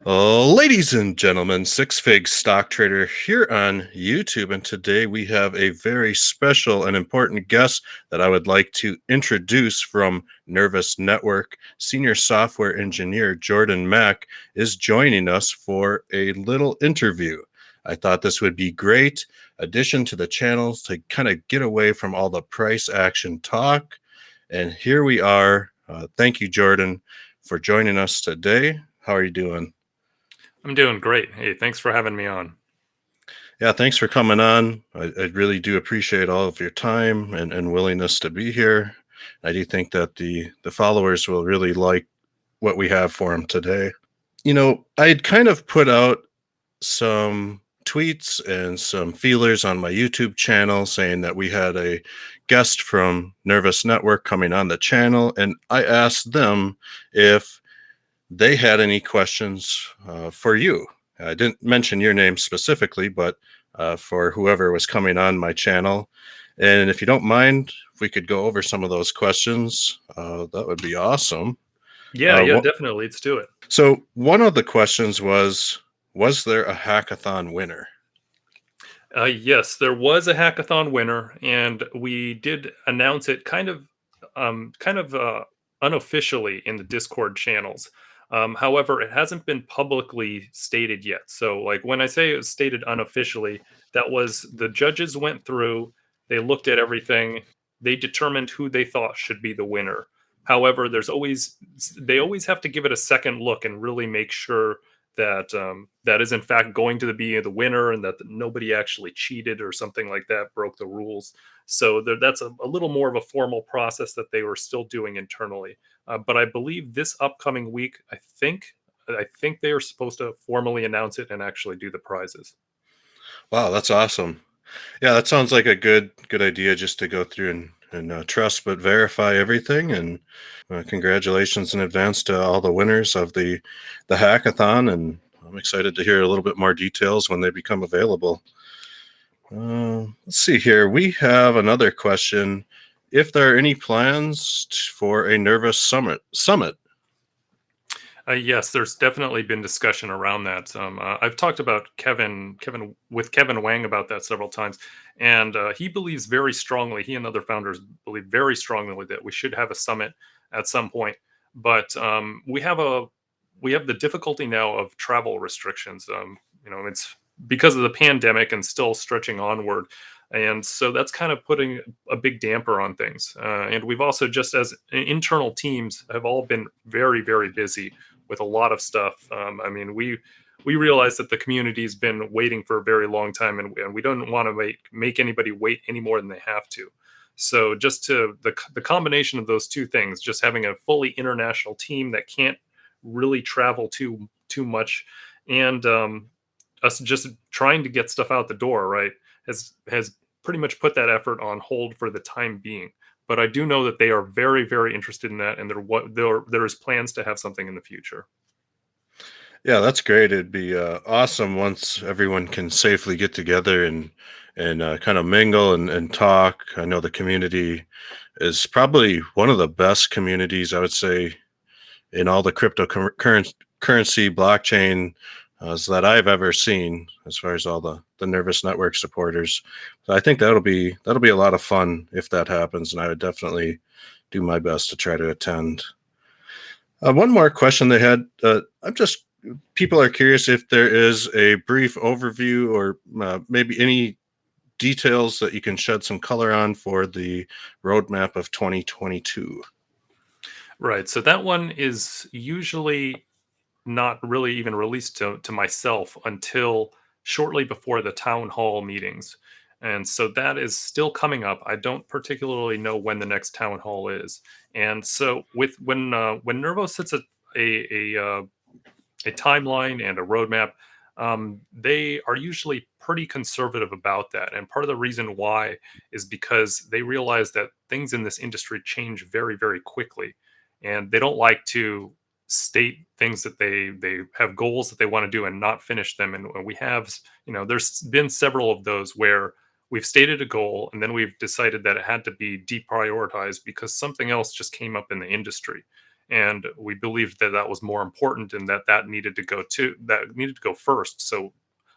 Ladies and gentlemen, Six Fig Stock Trader here on YouTube, and today we have a very special and important guest that I would like to introduce from Nervous Network. Senior Software Engineer Jordan Mack is joining us for a little interview. I thought this would be great addition to the channel to kind of get away from all the price action talk. And here we are. Thank you, Jordan, for joining us today. How are you doing? I'm doing great. Hey, thanks for having me on. Yeah, thanks for coming on. I really do appreciate all of your time and willingness to be here. I do think that the followers will really like what we have for them today. I'd kind of put out some tweets and some feelers on my YouTube channel saying that we had a guest from Nervous Network coming on the channel, and I asked them if they had any questions for you. I didn't mention your name specifically, but for whoever was coming on my channel. And if you don't mind, if we could go over some of those questions, that would be awesome. Yeah, Uh, yeah, wha- definitely. Let's do it. so, one of the questions was there a hackathon winner? Yes, there was a hackathon winner, and we did announce it kind of unofficially in the Discord channels. However, it hasn't been publicly stated yet. So, like when I say it was stated unofficially, that was the judges went through, they looked at everything, they determined who they thought should be the winner. However, they always have to give it a second look and really make sure that that is in fact going to be the winner and that nobody actually cheated or something like that, broke the rules. So that's a little more of a formal process that they were still doing internally. But I believe this upcoming week, I think they are supposed to formally announce it and actually do the prizes. Wow, that's awesome. Yeah, that sounds like a good idea just to go through and trust but verify everything. And congratulations in advance to all the winners of the hackathon. And I'm excited to hear a little bit more details when they become available. Let's see here. We have another question. If there are any plans for a Nervous Summit. Yes, there's definitely been discussion around that. I've talked about Kevin Wang about that several times, and he believes very strongly. He and other founders believe very strongly that we should have a summit at some point. But we have the difficulty now of travel restrictions. It's because of the pandemic and still stretching onward. And so that's kind of putting a big damper on things. And we've also, just as internal teams, have all been very, very busy with a lot of stuff. I mean, we realize that the community's been waiting for a very long time, and we don't want to make anybody wait any more than they have to. So just to the combination of those two things, just having a fully international team that can't really travel too much, and us just trying to get stuff out the door, right, has pretty much put that effort on hold for the time being. But I do know that they are very, very interested in that, and there is plans to have something in the future. Yeah, that's great. It'd be awesome once everyone can safely get together and kind of mingle and talk. I know the community is probably one of the best communities, I would say, in all the currency blockchain that I've ever seen, as far as all the Nervous Network supporters. So I think that'll be a lot of fun if that happens, and I would definitely do my best to try to attend. One more question they had. I'm just People are curious if there is a brief overview or maybe any details that you can shed some color on for the roadmap of 2022. Right. So that one is usually not really even released to myself until shortly before the town hall meetings. And so that is still coming up. I don't particularly know when the next town hall is. And so when Nervo sets a timeline and a roadmap, they are usually pretty conservative about that. And part of the reason why is because they realize that things in this industry change very, very quickly. And they don't like to state things that they have goals that they want to do and not finish them. And we have, there's been several of those where we've stated a goal and then we've decided that it had to be deprioritized because something else just came up in the industry. and we believed that that was more important and that that needed to go first. So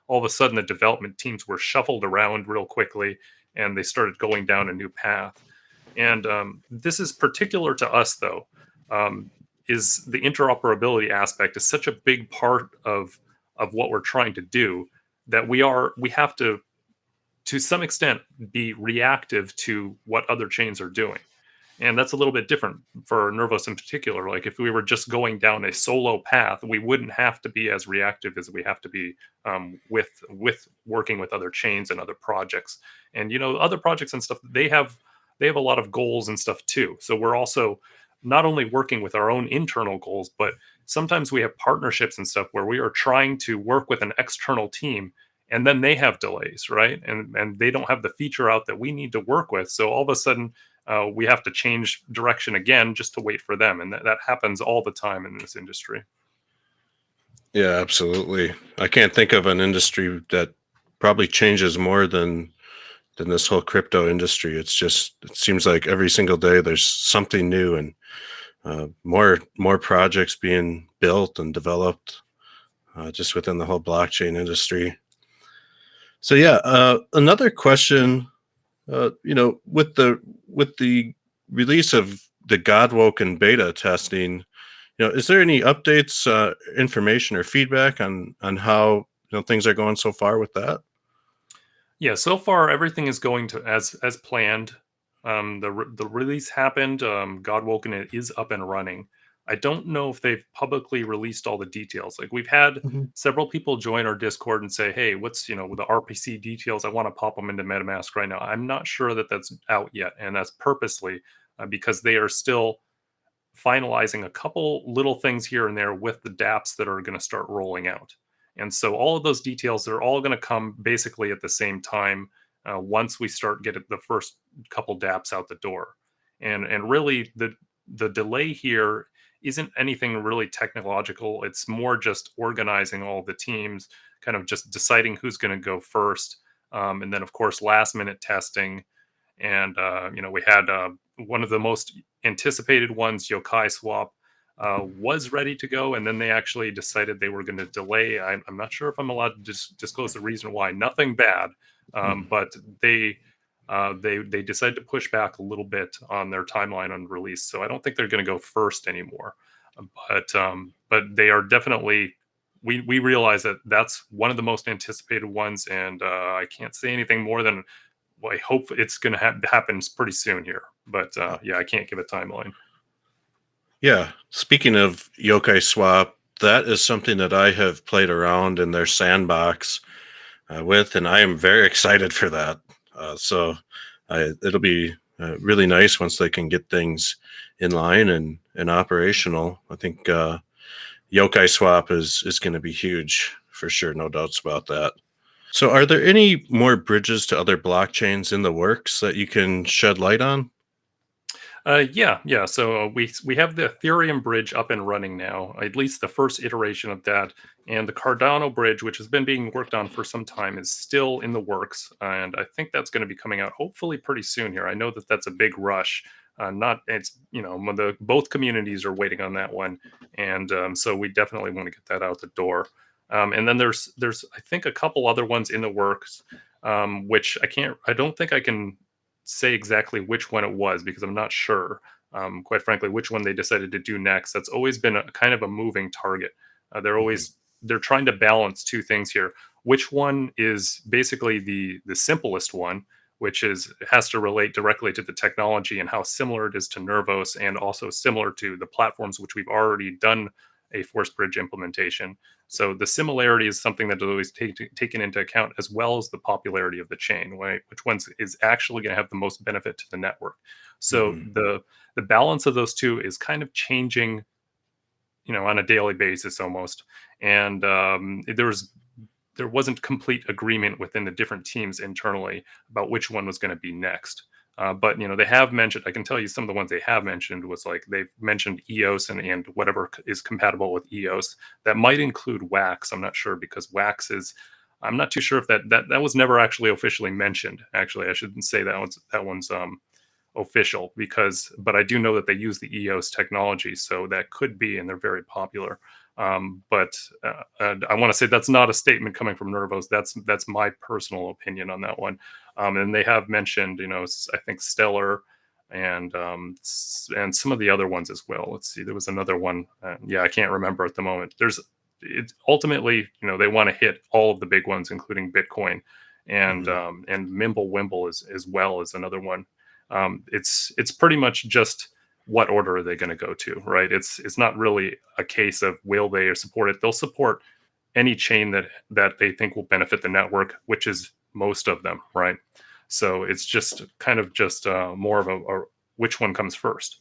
all of a sudden, the development teams were shuffled around real quickly, and they started going down a new path. And this is particular to us, though. Is the interoperability aspect is such a big part of what we're trying to do that we have to some extent be reactive to what other chains are doing. And that's a little bit different for Nervos in particular. Like if we were just going down a solo path, we wouldn't have to be as reactive as we have to be with working with other chains and other projects. And other projects and stuff, they have a lot of goals and stuff too. So we're also not only working with our own internal goals, but sometimes we have partnerships and stuff where we are trying to work with an external team, and then they have delays, right? And they don't have the feature out that we need to work with. So all of a sudden, we have to change direction again just to wait for them, and that happens all the time in this industry. Yeah, absolutely. I can't think of an industry that probably changes more than this whole crypto industry. It seems like every single day there's something new, and more projects being built and developed just within the whole blockchain industry. So yeah, another question. With the release of the Godwoken beta testing, is there any updates, information, or feedback on how things are going so far with that? Yeah, so far everything is going to as planned. The release happened. Godwoken is up and running. I don't know if they've publicly released all the details. Like we've had Mhm. several people join our Discord and say, "Hey, what's the RPC details? I want to pop them into MetaMask right now." I'm not sure that that's out yet, and that's purposely because they are still finalizing a couple little things here and there with the dApps that are going to start rolling out. And so all of those details are all going to come basically at the same time once we start getting the first couple dApps out the door. And really the delay here isn't anything really technological. It's more just organizing all the teams, kind of just deciding who's going to go first, and then of course last minute testing. And we had one of the most anticipated ones, Yokai Swap, was ready to go, and then they actually decided they were going to delay. I'm not sure if I'm allowed to disclose the reason why. Nothing bad, but they decided to push back a little bit on their timeline on release. So I don't think they're going to go first anymore. But they are definitely. We realize that that's one of the most anticipated ones, and I can't say anything more than well, I hope it's going to happen pretty soon here. But yeah, I can't give a timeline. Yeah. Speaking of Yokai Swap, that is something that I have played around in their sandbox with, and I am very excited for that. It'll be really nice once they can get things in line and operational. I think Yokai Swap is going to be huge for sure, no doubts about that. So, are there any more bridges to other blockchains in the works that you can shed light on? Yeah. So we have the Ethereum bridge up and running now, at least the first iteration of that, and the Cardano bridge, which has been being worked on for some time, is still in the works, and I think that's going to be coming out hopefully pretty soon here. I know that that's a big rush. Not it's both communities are waiting on that one, and so we definitely want to get that out the door. And then there's I think a couple other ones in the works, which I don't think I can say exactly which one it was because I'm not sure, quite frankly, which one they decided to do next. That's always been a kind of a moving target. Mhm. They're trying to balance two things here. Which one is basically the simplest one, which is has to relate directly to the technology and how similar it is to Nervos and also similar to the platforms which we've already done a force bridge implementation. So the similarity is something that is always taken into account, as well as the popularity of the chain, right? Which ones is actually going to have the most benefit to the network. So Mhm. the balance of those two is kind of changing, on a daily basis almost. And there wasn't complete agreement within the different teams internally about which one was going to be next. But they have mentioned. I can tell you some of the ones they have mentioned was like they've mentioned EOS and whatever is compatible with EOS. That might include Wax. I'm not sure because Wax is. I'm not too sure if that was never actually officially mentioned. Actually, I shouldn't say that one's official but I do know that they use the EOS technology, so that could be, and they're very popular. But and I want to say that's not a statement coming from Nervos. That's my personal opinion on that one. And they have mentioned, I think Stellar and some of the other ones as well. Let's see, there was another one. Yeah, I can't remember at the moment. It's ultimately, they want to hit all of the big ones, including Bitcoin Hmm. and Mimblewimble as well as another one. It's pretty much just what order are they going to go to, right? It's not really a case of will they support it. They'll support any chain that they think will benefit the network, which is most of them, right? So it's just kind of just more of a which one comes first.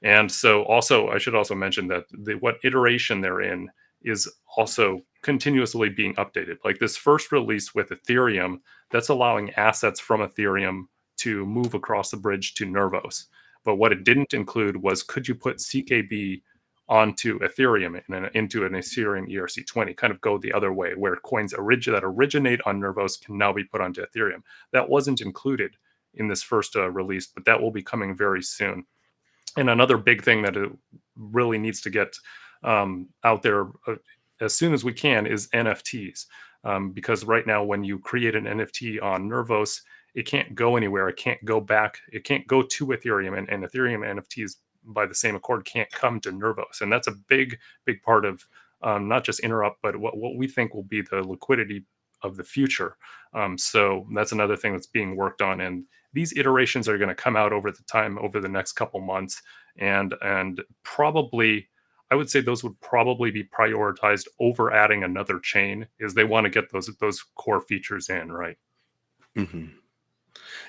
And so also I should also mention that what iteration they're in is also continuously being updated. Like this first release with Ethereum, that's allowing assets from Ethereum to move across the bridge to Nervos. But what it didn't include was could you put CKB onto Ethereum and into an Ethereum ERC20, kind of go the other way, where coins that originate on Nervos can now be put onto Ethereum. That wasn't included in this first release, but that will be coming very soon. And another big thing that it really needs to get out there as soon as we can is NFTs. Because right now, when you create an NFT on Nervos, it can't go anywhere. It can't go back. It can't go to Ethereum, and Ethereum NFTs by the same accord can't come to Nervos. And that's a big part of not just Interrupt, but what we think will be the liquidity of the future. So that's another thing that's being worked on. And these iterations are going to come out over the next couple months, and probably I would say those would probably be prioritized over adding another chain, is they want to get those core features in, right? Hmm.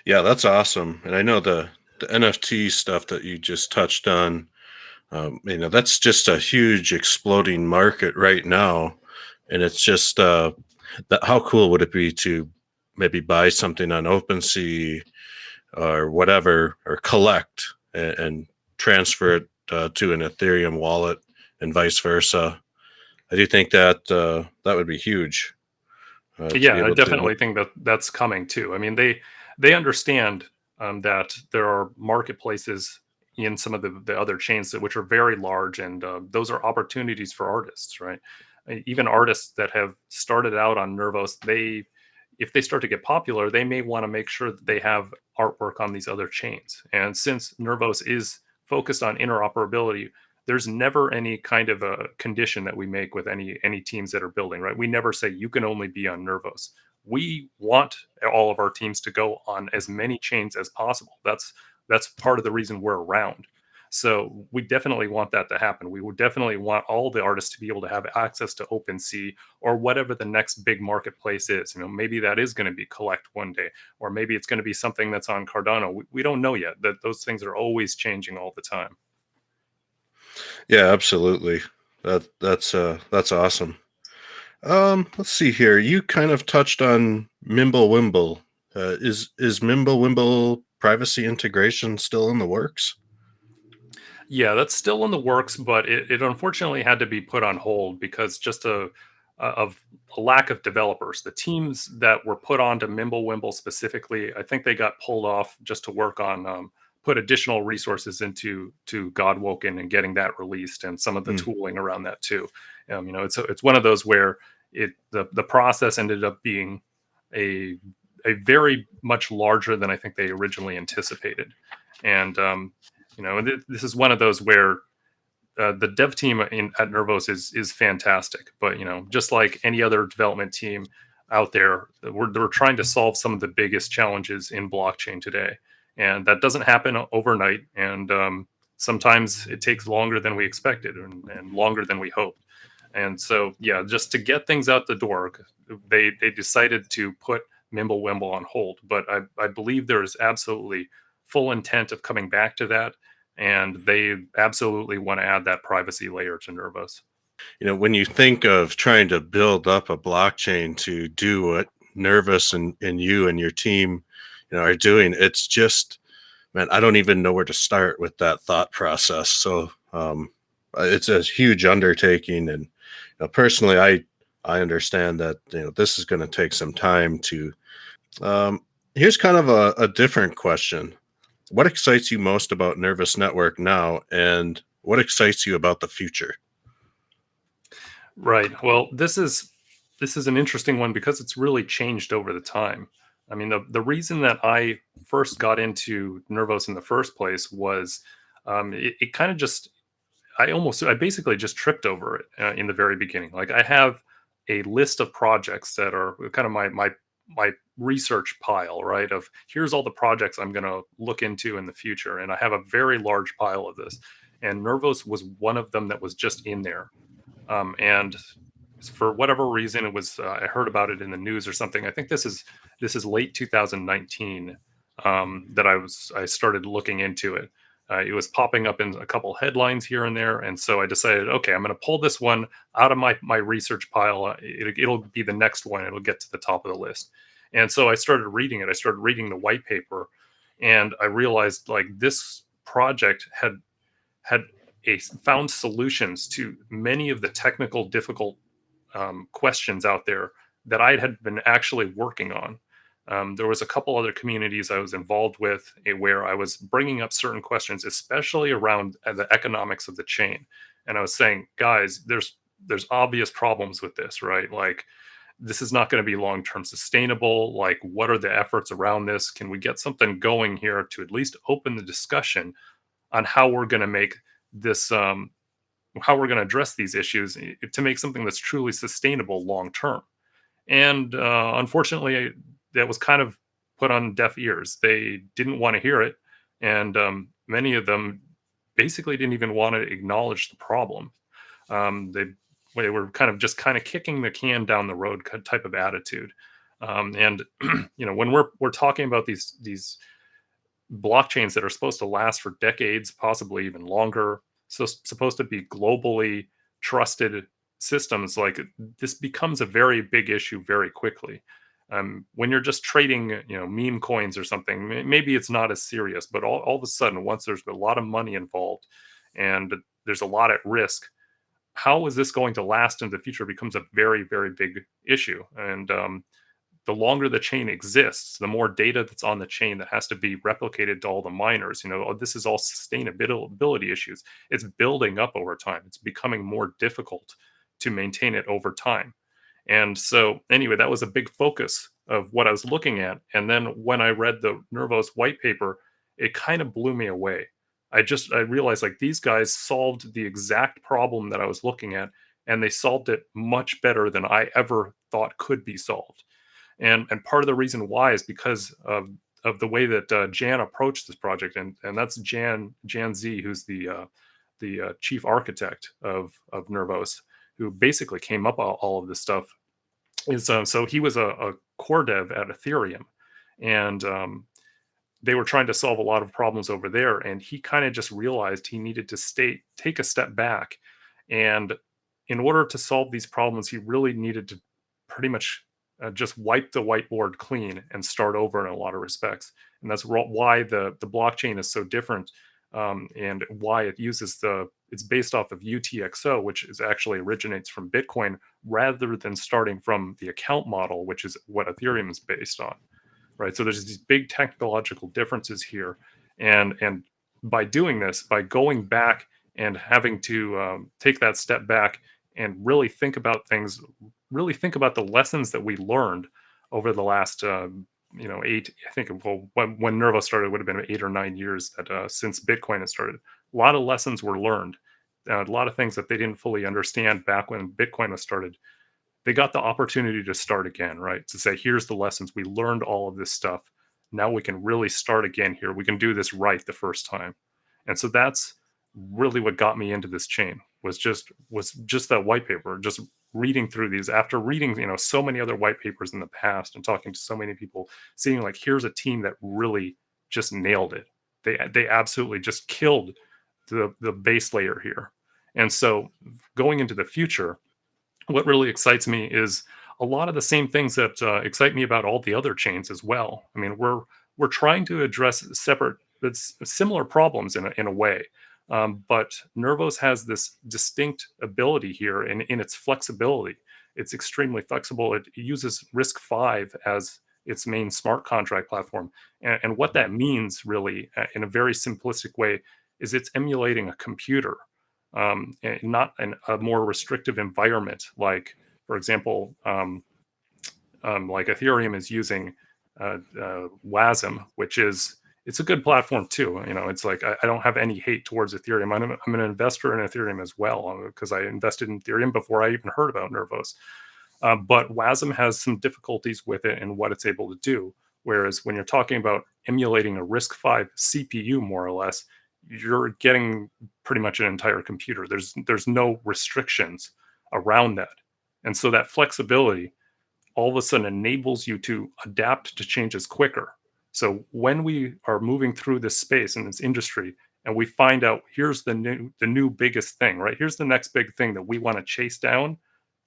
Yeah, that's awesome. And I know the NFT stuff that you just touched on. That's just a huge exploding market right now, and it's just that how cool would it be to maybe buy something on OpenSea or whatever, or collect and transfer it to an Ethereum wallet and vice versa. I do think that that would be huge to be Yeah, I able to. definitely think that that's coming too. I mean, they understand that there are marketplaces in some of the other chains which are very large, and those are opportunities for artists, right? Even artists that have started out on Nervos, if they start to get popular, they may want to make sure that they have artwork on these other chains. And since Nervos is focused on interoperability, there's never any kind of a condition that we make with any teams that are building, right? We never say you can only be on Nervos. We want all of our teams to go on as many chains as possible. That's part of the reason we're around. So we definitely want that to happen. We would definitely want all the artists to be able to have access to OpenSea or whatever the next big marketplace is. Maybe that is going to be Collect one day, or maybe it's going to be something that's on Cardano. We don't know yet. That those things are always changing all the time. Yeah, absolutely. That's awesome. Let's see here. You kind of touched on Mimblewimble. Is Mimblewimble privacy integration still in the works? Yeah, that's still in the works, but it unfortunately had to be put on hold because just of a lack of developers. The teams that were put onto Mimblewimble specifically, I think they got pulled off just to work on put additional resources into to Godwoken and getting that released, and some of the Mm, tooling around that too. It's one of those where the process ended up being a a very much larger than I think they originally anticipated, and this is one of those where the dev team at Nervos is fantastic, but just like any other development team out there, we're trying to solve some of the biggest challenges in blockchain today, and that doesn't happen overnight. And sometimes it takes longer than we expected and longer than we hoped. And so, yeah, just to get things out the door, they decided to put Mimblewimble on hold. But I believe there is absolutely full intent of coming back to that, and they absolutely want to add that privacy layer to Nervos. when you think of trying to build up a blockchain to do what Nervous and you and your team, are doing, it's just, man, I don't even know where to start with that thought process. So it's a huge undertaking, and personally, I understand that this is going to take some time to. Um, Here's kind of a different question. What excites you most about Nervous Network now, and what excites you about the future? Right. Well, this is an interesting one because it's really changed over the time. I mean, the reason that I first got into Nervos in the first place was it kind of just I basically just tripped over it in the very beginning. Like I have a list of projects that are kind of my research pile, right? Of here's all the projects I'm going to look into in the future, and I have a very large pile of this. And Nervos was one of them that was just in there. And for whatever reason, it was I heard about it in the news or something. I think this is late 2019 that I started looking into it. It was popping up in a couple headlines here and there, and so I decided, okay, I'm going to pull this one out of my research pile. It'll be the next one. It'll get to the top of the list. And so I started reading it. I started reading the white paper, and I realized like this project had found solutions to many of the technical difficult questions out there that I had been actually working on. There was a couple other communities I was involved with where I was bringing up certain questions, especially around the economics of the chain. And I was saying, guys, there's obvious problems with this, right? Like this is not going to be long term sustainable. Like, what are the efforts around this? Can we get something going here to at least open the discussion on how we're going to make this how we're going to address these issues to make something that's truly sustainable long term. And unfortunately, that was kind of put on deaf ears. They didn't want to hear it, and many of them basically didn't even want to acknowledge the problem. They were kind of kicking the can down the road type of attitude. And when we're talking about these blockchains that are supposed to last for decades, possibly even longer, so supposed to be globally trusted systems, like this becomes a very big issue very quickly. When you're just trading, meme coins or something, maybe it's not as serious, but all of a sudden, once there's a lot of money involved and there's a lot at risk, how is this going to last in the future becomes a very, very big issue. And the longer the chain exists, the more data that's on the chain that has to be replicated to all the miners. This is all sustainability issues. It's building up over time. It's becoming more difficult to maintain it over time. And so, anyway, that was a big focus of what I was looking at. And then when I read the Nervos white paper, it kind of blew me away. I realized like these guys solved the exact problem that I was looking at, and they solved it much better than I ever thought could be solved. And part of the reason why is because of the way that Jan approached this project, and that's Jan Z, who's the chief architect of Nervos, who basically came up all of this stuff. Is so he was a core dev at Ethereum, and they were trying to solve a lot of problems over there, and he kind of just realized he needed to take a step back, and in order to solve these problems, he really needed to pretty much just wipe the whiteboard clean and start over in a lot of respects. And that's why the blockchain is so different, and why it's based off of UTXO, which is actually originates from Bitcoin rather than starting from the account model, which is what Ethereum is based on. Right. So there's these big technological differences here, and by doing this, by going back and having to take that step back and really think about things, really think about the lessons that we learned over the last, eight. I think when Nervo started, it would have been 8 or 9 years that since Bitcoin has started. A lot of lessons were learned, a lot of things that they didn't fully understand back when Bitcoin was started. They got the opportunity to start again, right? To say, here's the lessons. We learned all of this stuff. Now we can really start again here. We can do this right the first time. And so that's really what got me into this chain was just that white paper, just reading through these after reading, so many other white papers in the past and talking to so many people, seeing like here's a team that really just nailed it. They absolutely just killed the base layer here. And so going into the future, what really excites me is a lot of the same things that excite me about all the other chains as well. I mean, we're trying to address separate but similar problems in a way, but Nervos has this distinct ability here in its flexibility. It's extremely flexible. It uses risk five as its main smart contract platform. And what that means, really, in a very simplistic way, is it's emulating a computer, and not a more restrictive environment. Like, for example, like Ethereum is using WASM, which is it's a good platform too. It's like I don't have any hate towards Ethereum. I'm an investor in Ethereum as well because I invested in Ethereum before I even heard about Nervos. But WASM has some difficulties with it and what it's able to do. Whereas when you're talking about emulating a RISC-V CPU, more or less, you're getting pretty much an entire computer. There's no restrictions around that, and so that flexibility all of a sudden enables you to adapt to changes quicker. So when we are moving through this space in this industry and we find out here's the new biggest thing, right? Here's the next big thing that we want to chase down.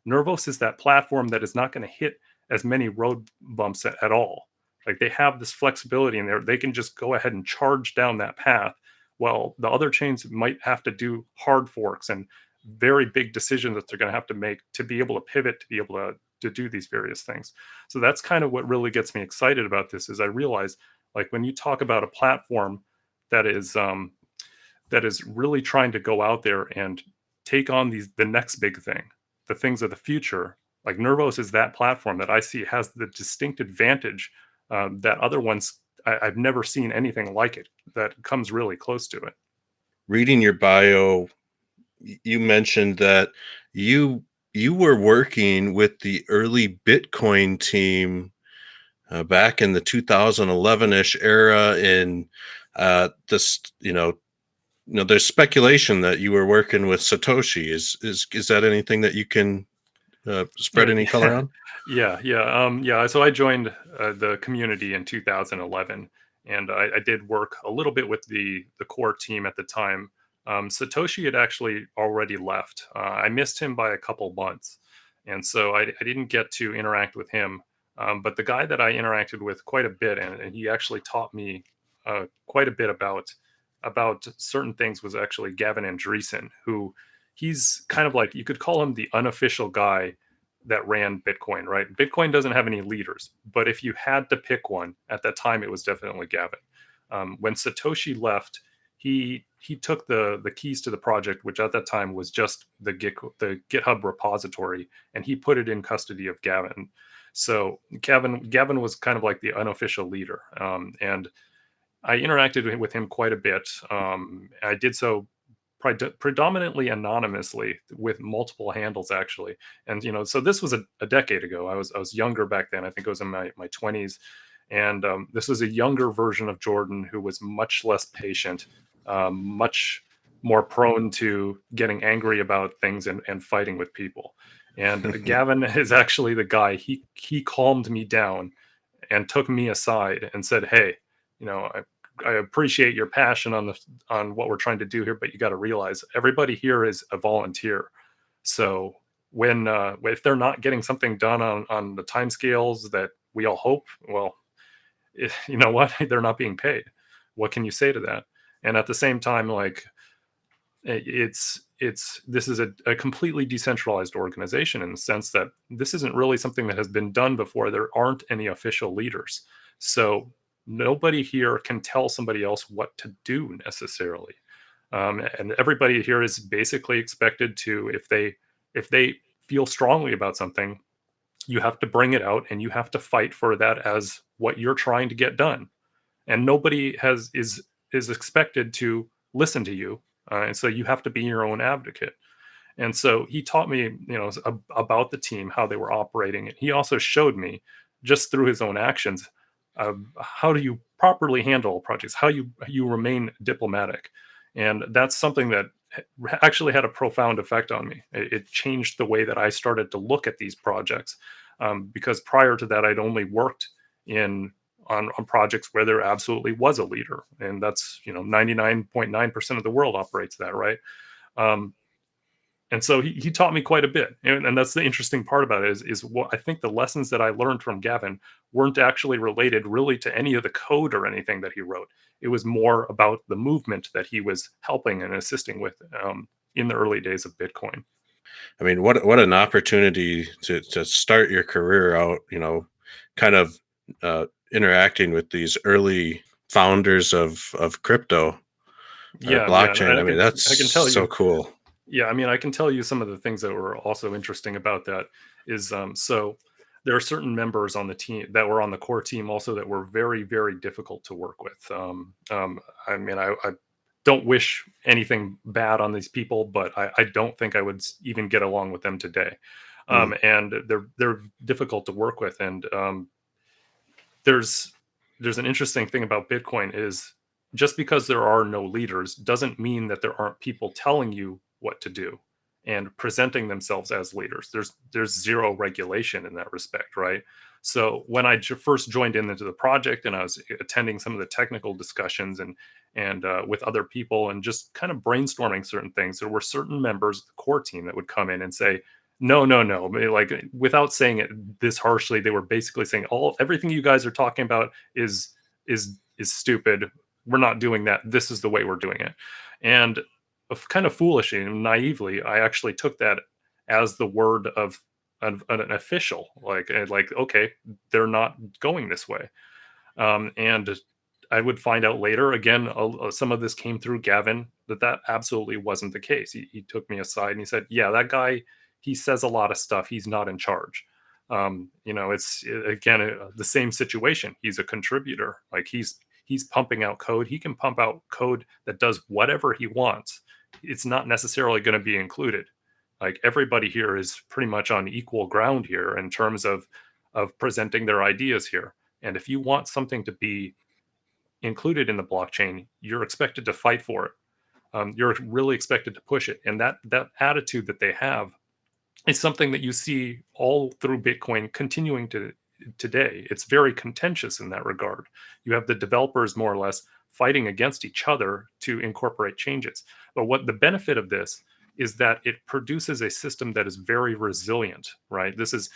Nervos is that platform that is not going to hit as many road bumps at all. Like they have this flexibility in there. They can just go ahead and charge down that path. Well, the other chains might have to do hard forks and very big decisions that they're going to have to make to be able to pivot, to be able to do these various things. So that's kind of what really gets me excited about this is I realize like when you talk about a platform that is that is really trying to go out there and take on the next big thing, the things of the future. Like Nervos is that platform that I see has the distinct advantage that other ones I've never seen anything like it that comes really close to it. Reading your bio, you mentioned that you you were working with the early Bitcoin team back in the 2011-ish era, and this there's speculation that you were working with Satoshi. Is that anything that you can spread any color Yeah, on? yeah. So I joined the community in 2011, and I did work a little bit with the core team at the time. Satoshi had actually already left. I missed him by a couple months, and so I didn't get to interact with him. But the guy that I interacted with quite a bit, and he actually taught me quite a bit about certain things, was actually Gavin Andreessen, who he's kind of like you could call him the unofficial guy that ran Bitcoin, right? Bitcoin doesn't have any leaders, but if you had to pick one at that time, it was definitely Gavin. When Satoshi left, he took the keys to the project, which at that time was just the GitHub repository, and he put it in custody of Gavin. So Gavin was kind of like the unofficial leader, and I interacted with him quite a bit. I did so predominantly anonymously with multiple handles, actually. And so this was a decade ago. I was younger back then. I think I was in my 20s, and this was a younger version of Jordan who was much less patient, much more prone to getting angry about things and fighting with people. And Gavin is actually the guy. He calmed me down and took me aside and said, "Hey, I appreciate your passion on what we're trying to do here, but you got to realize everybody here is a volunteer. So when if they're not getting something done on the timescales that we all hope, well, you know what? They're not being paid. What can you say to that?" And at the same time, like it's this is a completely decentralized organization in the sense that this isn't really something that has been done before. There aren't any official leaders, so nobody here can tell somebody else what to do necessarily. And everybody here is basically expected to, if they feel strongly about something, you have to bring it out and you have to fight for that as what you're trying to get done. And nobody is expected to listen to you, and so you have to be your own advocate. And so he taught me, about the team, how they were operating. And he also showed me, just through his own actions, how do you properly handle projects, how you remain diplomatic. And that's something that actually had a profound effect on me. It changed the way that I started to look at these projects, because prior to that, I'd only worked in on projects where there absolutely was a leader, and that's 99.9% of the world operates that, right? Um, and so he taught me quite a bit, and that's the interesting part about it is what I think the lessons that I learned from Gavin weren't actually related really to any of the code or anything that he wrote. It was more about the movement that he was helping and assisting with, in the early days of Bitcoin. I mean, what an opportunity to start your career out, kind of interacting with these early founders of crypto or Yeah, yeah, and blockchain. I mean, that's I can tell so you. cool. Yeah, I mean, I can tell you some of the things that were also interesting about that is so there are certain members on the team that were on the core team also that were very, very difficult to work with. I mean, I don't wish anything bad on these people, but I don't think I would even get along with them today. Mm, And they're difficult to work with, and there's there's an interesting thing about Bitcoin is just because there are no leaders doesn't mean that there aren't people telling you what to do and presenting themselves as leaders. There's zero regulation in that respect, right? So when I first joined into the project and I was attending some of the technical discussions and with other people and just kind of brainstorming certain things, there were certain members of the core team that would come in and say, no, no, no. Like without saying it this harshly, they were basically saying everything you guys are talking about is stupid. We're not doing that. This is the way we're doing it. And kind of foolishly and naively, I actually took that as the word of an official. Like okay, they're not going this way. And I would find out later. Again, some of this came through Gavin that absolutely wasn't the case. He took me aside and he said, "Yeah, that guy, he says a lot of stuff. He's not in charge." It's again the same situation. He's a contributor. Like he's pumping out code. He can pump out code that does whatever he wants. It's not necessarily going to be included. Like everybody here is pretty much on equal ground here in terms of presenting their ideas here. And if you want something to be included in the blockchain, you're expected to fight for it. You're really expected to push it. And that attitude that they have is something that you see all through Bitcoin continuing to today. It's very contentious in that regard. You have the developers more or less fighting against each other to incorporate changes. But what the benefit of this is that it produces a system that is very resilient, right? This is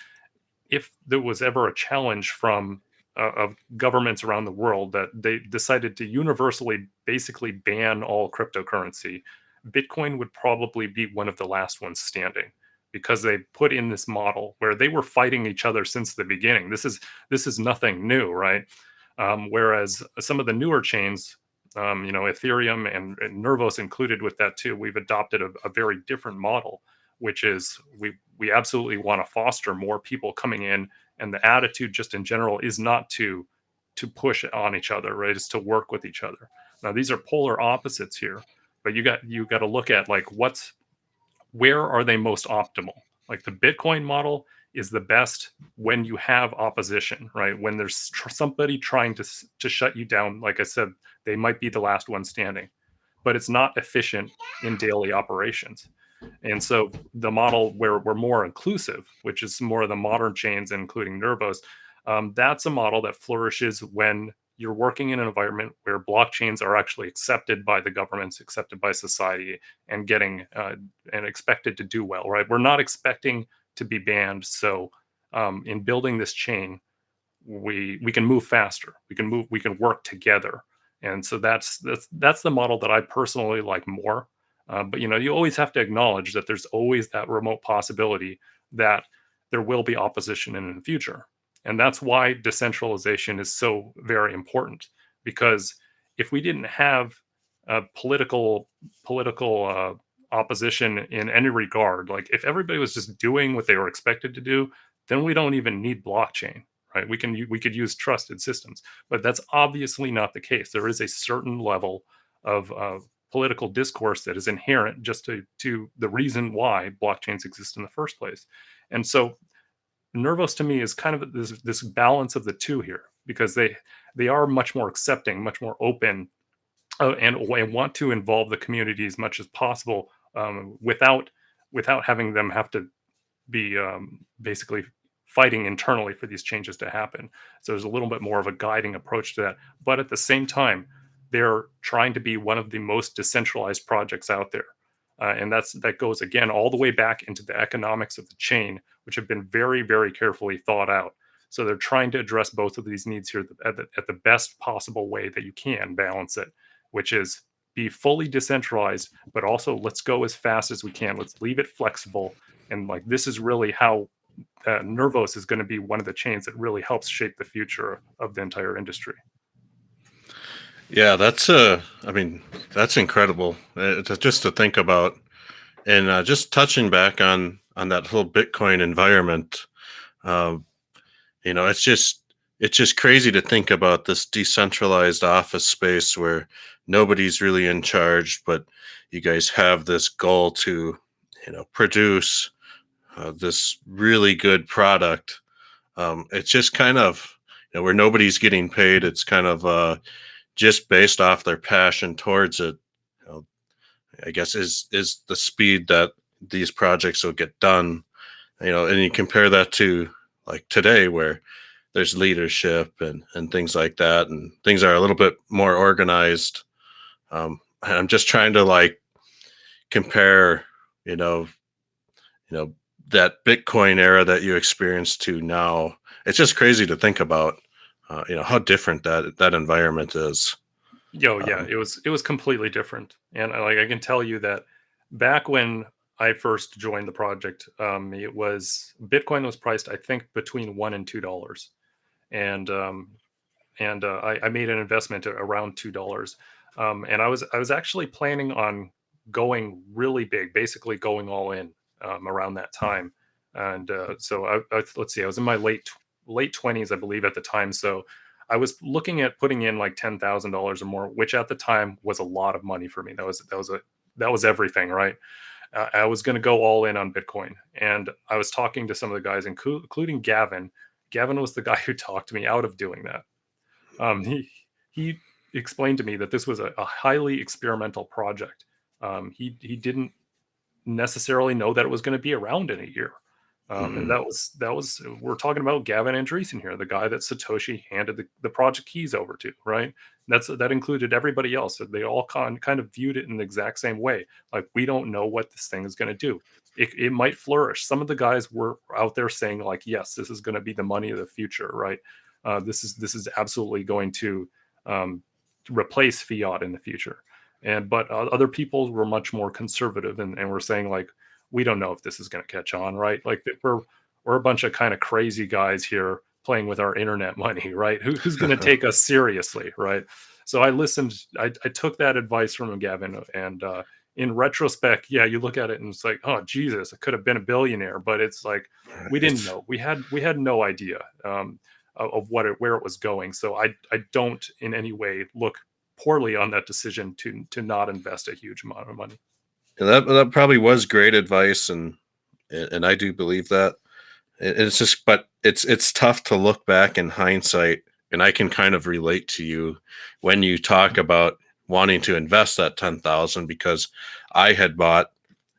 if there was ever a challenge from of governments around the world that they decided to universally basically ban all cryptocurrency, Bitcoin would probably be one of the last ones standing because they put in this model where they were fighting each other since the beginning. This is nothing new, right? Whereas some of the newer chains, Ethereum and Nervos included with that too, we've adopted a very different model, which is we absolutely want to foster more people coming in, and the attitude just in general is not to push on each other, right? It's to work with each other. Now these are polar opposites here, but you got to look at like where are they most optimal? Like the Bitcoin model is the best when you have opposition, right? When there's somebody trying to shut you down. Like I said, they might be the last one standing, but it's not efficient in daily operations. And so the model where we're more inclusive, which is more of the modern chains, including Nervos, that's a model that flourishes when you're working in an environment where blockchains are actually accepted by the governments, accepted by society, and getting and expected to do well. Right? We're not expecting to be banned. So in building this chain, we can move faster. We can move. We can work together. And so that's the model that I personally like more. But you always have to acknowledge that there's always that remote possibility that there will be opposition in the future. And that's why decentralization is so very important. Because if we didn't have political opposition in any regard, like if everybody was just doing what they were expected to do, then we don't even need blockchain, right? We could use trusted systems, but that's obviously not the case. There is a certain level of political discourse that is inherent just to the reason why blockchains exist in the first place. And so Nervos to me is kind of this balance of the two here because they are much more accepting, much more open, and want to involve the community as much as possible without having them have to be basically fighting internally for these changes to happen. So there's a little bit more of a guiding approach to that. But at the same time, they're trying to be one of the most decentralized projects out there. And that goes again all the way back into the economics of the chain, which have been very, very carefully thought out. So they're trying to address both of these needs here at the best possible way that you can balance it, which is be fully decentralized, but also let's go as fast as we can. Let's leave it flexible. And like this is really how Nervos is going to be one of the chains that really helps shape the future of the entire industry. Yeah, I mean, that's incredible. Just to think about, and just touching back on that whole Bitcoin environment. Um, it's just crazy to think about this decentralized office space where nobody's really in charge, but you guys have this goal to, produce this really good product. It's just kind of, where nobody's getting paid. It's kind of just based off their passion towards it. You know, I guess is the speed that these projects will get done. And you compare that to like today, where there's leadership and things like that, and things are a little bit more organized. And I'm just trying to like compare, you know, you know that Bitcoin era that you experienced to now. It's just crazy to think about, how different that environment is. Yo, yeah, Um, it was completely different, and like I can tell you that back when I first joined the project, it was Bitcoin was priced I think between $1 and $2, and I made an investment at around $2, and I was actually planning on going really big, basically going all in around that time, and so let's see, I was in my late 20s, I believe, at the time, so I was looking at putting in like $10,000 or more, which at the time was a lot of money for me. That was everything, right? I was going to go all in on Bitcoin, and I was talking to some of the guys, including Gavin. Gavin was the guy who talked me out of doing that. He explained to me that this was a highly experimental project. He didn't necessarily know that it was going to be around in a year. And mhm. that was we're talking about Gavin Andreessen here, the guy that Satoshi handed the project keys over to, right? That included everybody else. So they all kind of viewed it in the exact same way. Like, we don't know what this thing is going to do. It might flourish. Some of the guys were out there saying like, yes, this is going to be the money of the future, right? This is absolutely going to replace fiat in the future. And but other people were much more conservative, and were saying like, we don't know if this is going to catch on, right? Like, we're a bunch of kind of crazy guys here playing with our internet money, right? Who's going to take us seriously, right? So I listened. I took that advice from Gavin, and in retrospect, yeah, you look at it and it's like, oh Jesus, I could have been a billionaire, but it's like we didn't It's know. We had no idea of where it was going. So I don't in any way look poorly on that decision to not invest a huge amount of money. that probably was great advice, and I do believe that. It's just, but it's tough to look back in hindsight, and I can kind of relate to you when you talk about wanting to invest that 10,000, because I had bought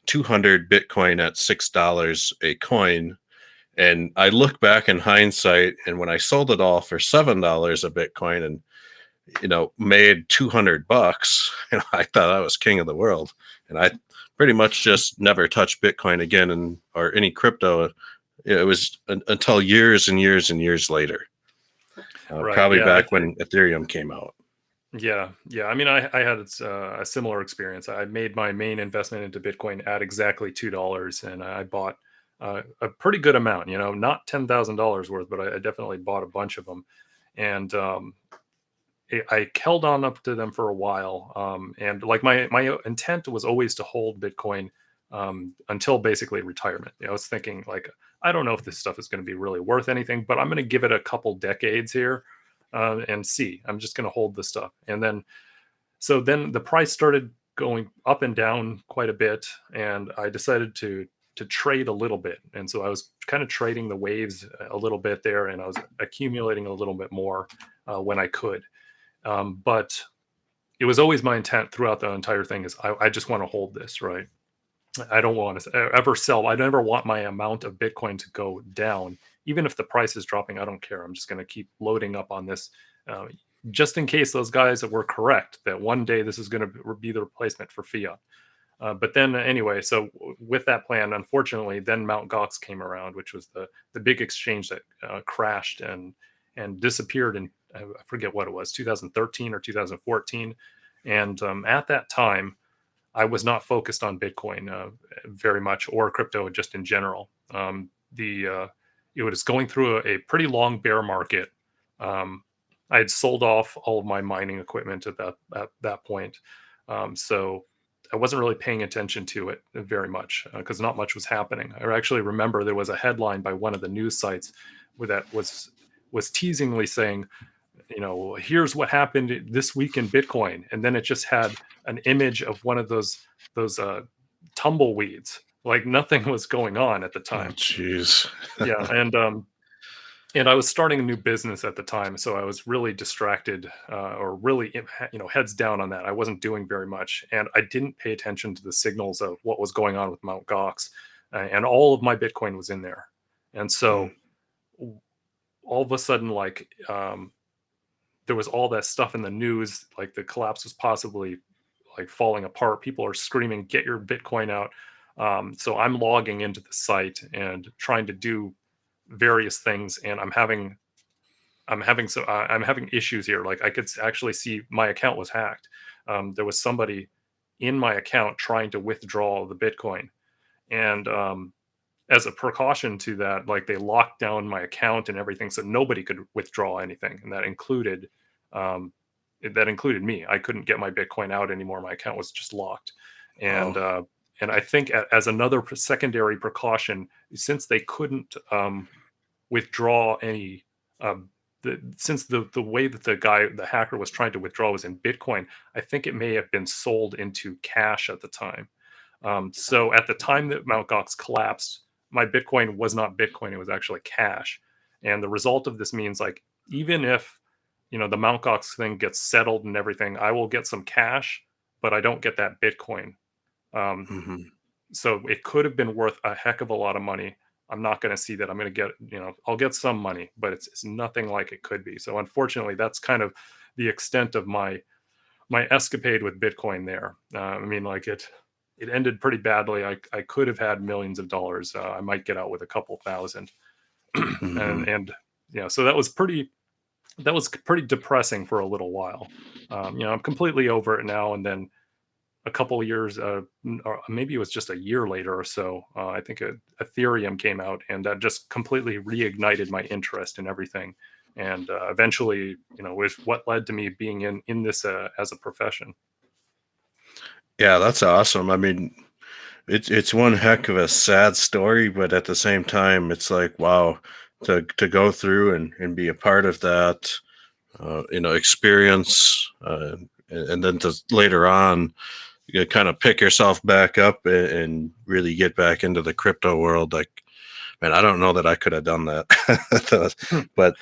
200 Bitcoin at $6 a coin, and I look back in hindsight, and when I sold it all for $7 a Bitcoin, and made 200 bucks, I thought I was king of the world, and I pretty much just never touched Bitcoin again, and or any crypto. It was until years and years and years later, Right. probably Yeah. back when Ethereum came out. Yeah. Yeah. I mean, I had a similar experience. I made my main investment into Bitcoin at exactly $2, and I bought a pretty good amount. Not $10,000 worth, but I definitely bought a bunch of them, and I held on up to them for a while. And like my intent was always to hold Bitcoin until basically retirement. I was thinking like, I don't know if this stuff is going to be really worth anything, but I'm going to give it a couple decades here and see. I'm just going to hold the stuff. And then the price started going up and down quite a bit, and I decided to trade a little bit. And so I was kind of trading the waves a little bit there, and I was accumulating a little bit more when I could. But it was always my intent throughout the entire thing is I just want to hold this, right? I don't want to ever sell. I never want my amount of Bitcoin to go down, even if the price is dropping. I don't care. I'm just going to keep loading up on this, uh, just in case those guys that were correct that one day this is going to be the replacement for fiat. But then anyway, so with that plan, unfortunately, then Mount Gox came around, which was the big exchange that crashed and disappeared in, I forget what it was, 2013 or 2014. And at that time, I was not focused on Bitcoin very much, or crypto just in general. The it was going through a pretty long bear market. Um, I had sold off all of my mining equipment at that point, so I wasn't really paying attention to it very much because not much was happening. I actually remember there was a headline by one of the news sites where that was teasingly saying, here's what happened this week in Bitcoin, and then it just had an image of one of those tumbleweeds. Like nothing was going on at the Oh, time. jeez. Yeah, and I was starting a new business at the time, so I was really distracted, or really, heads down on that. I wasn't doing very much, and I didn't pay attention to the signals of what was going on with Mt. Gox, and all of my Bitcoin was in there, and Mm. so all of a sudden, like, there was all that stuff in the news, like the collapse was possibly like falling apart. People are screaming, "Get your Bitcoin out!" So I'm logging into the site and trying to do various things, and I'm having issues here. Like I could actually see my account was hacked. There was somebody in my account trying to withdraw the Bitcoin, and as a precaution to that, like they locked down my account and everything, so nobody could withdraw anything, and um, that included me. I couldn't get my Bitcoin out anymore. My account was just locked, and Wow. I think as another secondary precaution, since they couldn't withdraw any. Since the way that the hacker was trying to withdraw was in Bitcoin, I think it may have been sold into cash at the time. So at the time that Mt. Gox collapsed, my Bitcoin was not Bitcoin; it was actually cash. And the result of this means, like, even if the Mt. Gox thing gets settled and everything, I will get some cash, but I don't get that Bitcoin. Um, Hmm. so it could have been worth a heck of a lot of money. I'm not going to see that. I'm going to get, I'll get some money, but it's nothing like it could be. So unfortunately, that's kind of the extent of my escapade with Bitcoin there. I mean, like it ended pretty badly. I could have had millions of dollars. I might get out with a couple thousand, Hmm. and so that was pretty depressing for a little while. I'm completely over it now. And then a couple of years, or maybe it was just a year later or so, I think Ethereum came out, and that just completely reignited my interest in everything. And eventually, was what led to me being in this as a profession. Yeah, that's awesome. I mean, it's one heck of a sad story, but at the same time, it's like wow, to go through and be a part of that, experience, and then to later on, you kind of pick yourself back up and really get back into the crypto world. Like, man, I don't know that I could have done that, but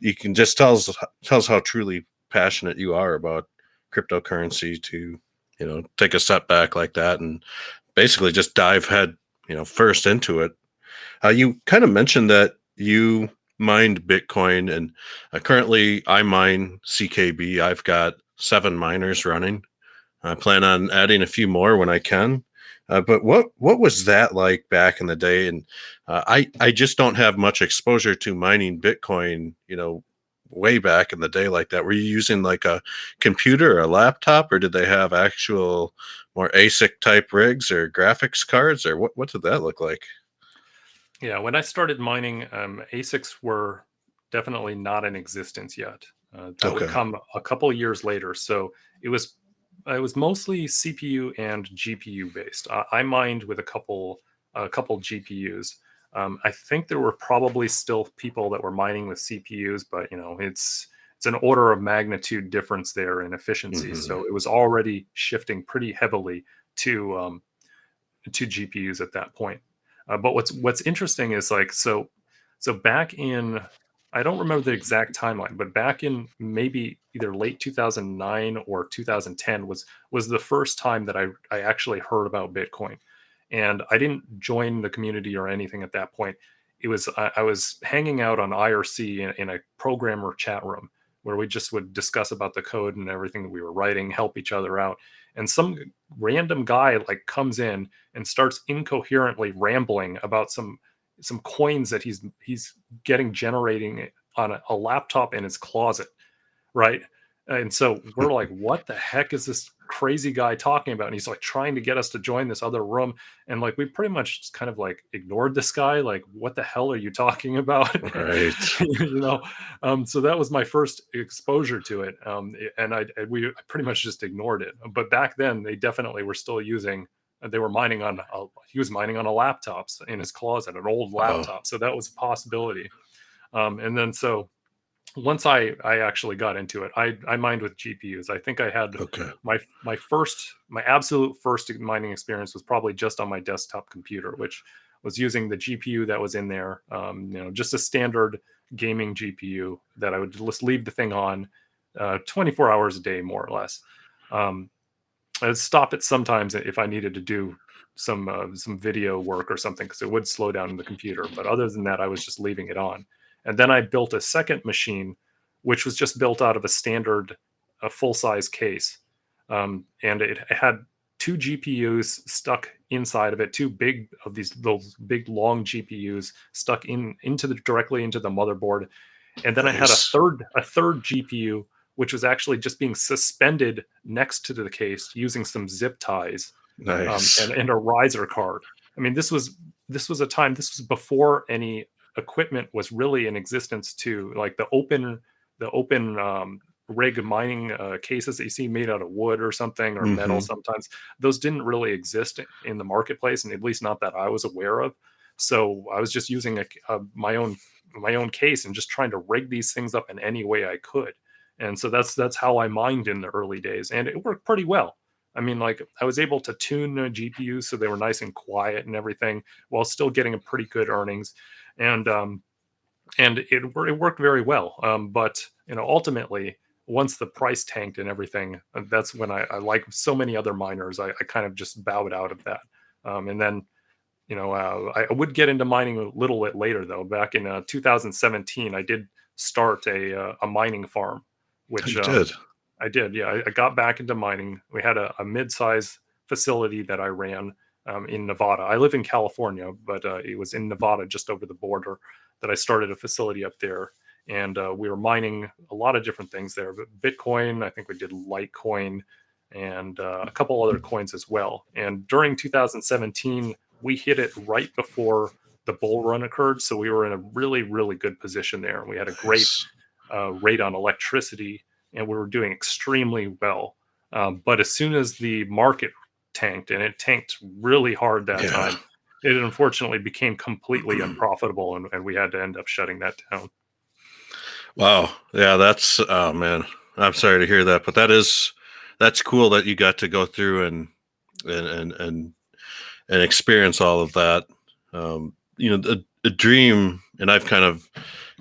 you can just tells how truly passionate you are about cryptocurrency to take a step back like that and basically just dive head first into it. You kind of mentioned that you mined Bitcoin, and currently I mine CKB. I've got 7 miners running. I plan on adding a few more when I can. But what was that like back in the day? And I just don't have much exposure to mining Bitcoin. Way back in the day like that. Were you using like a computer or a laptop, or did they have actual more ASIC type rigs or graphics cards, or what did that look like? Yeah, when I started mining, ASICs were definitely not in existence yet. That would Okay. come a couple of years later. So it was it was mostly CPU and GPU based. I mined with a couple GPUs. I think there were probably still people that were mining with CPUs, but it's an order of magnitude difference there in efficiency. Hmm. So it was already shifting pretty heavily to GPUs at that point. But what's interesting is like so back in, I don't remember the exact timeline, but back in maybe either late 2009 or 2010 was the first time that I actually heard about Bitcoin, and I didn't join the community or anything at that point. I was hanging out on IRC in a programmer chat room where we just would discuss about the code and everything that we were writing, help each other out, and some random guy like comes in and starts incoherently rambling about some coins that he's getting generating on a laptop in his closet, right? And so we're like, what the heck is this crazy guy talking about? And he's like trying to get us to join this other room. And like, we pretty much just kind of like ignored this guy. Like, what the hell are you talking about? Right. you know? So that was my first exposure to it. I pretty much just ignored it. But back then they definitely were still using, they were mining on, he was mining on a laptop in his closet, an old Oh, laptop. So that was a possibility. And then so once I actually got into it, I mined with GPUs. I think I had okay. my absolute first mining experience was probably just on my desktop computer, which was using the GPU that was in there. Just a standard gaming GPU that I would just leave the thing on 24 hours a day, more or less. Um, I'd stop it sometimes if I needed to do some video work or something, because it would slow down the computer. But other than that, I was just leaving it on. And then I built a second machine, which was just built out of a standard, a full size case, and it had two GPUs stuck inside of it, two big of those big long GPUs stuck directly into the motherboard, and then I had Nice. a third GPU, which was actually just being suspended next to the case using some zip ties, Nice. and a riser card. I mean, this was a time. This was before any equipment was really in existence. To like the open rig mining cases that you see made out of wood or something, or metal. Hmm. Sometimes those didn't really exist in the marketplace, and at least not that I was aware of. So I was just using my own case and just trying to rig these things up in any way I could. And so that's how I mined in the early days, and it worked pretty well. I mean, like, I was able to tune the GPUs so they were nice and quiet and everything, while still getting a pretty good earnings, and it worked very well. But ultimately, once the price tanked and everything, that's when I like so many other miners, I kind of just bowed out of that. And then I would get into mining a little bit later, though. Back in 2017, I did start a mining farm, Oh, which you did. I did. Yeah, I got back into mining. We had a mid-size facility that I ran in Nevada. I live in California, but it was in Nevada, just over the border, that I started a facility up there. And we were mining a lot of different things there. But Bitcoin, I think we did Litecoin, and a couple other coins as well. And during 2017, we hit it right before the bull run occurred. So we were in a really, really good position there. We had a great Nice. rate on electricity, and we were doing extremely well. But as soon as the market tanked, and it tanked really hard that Yeah. time, it unfortunately became completely unprofitable, and we had to end up shutting that down. Wow. Yeah, that's oh man. I'm sorry to hear that, but that's cool that you got to go through and and and and experience all of that. A dream, and I've kind of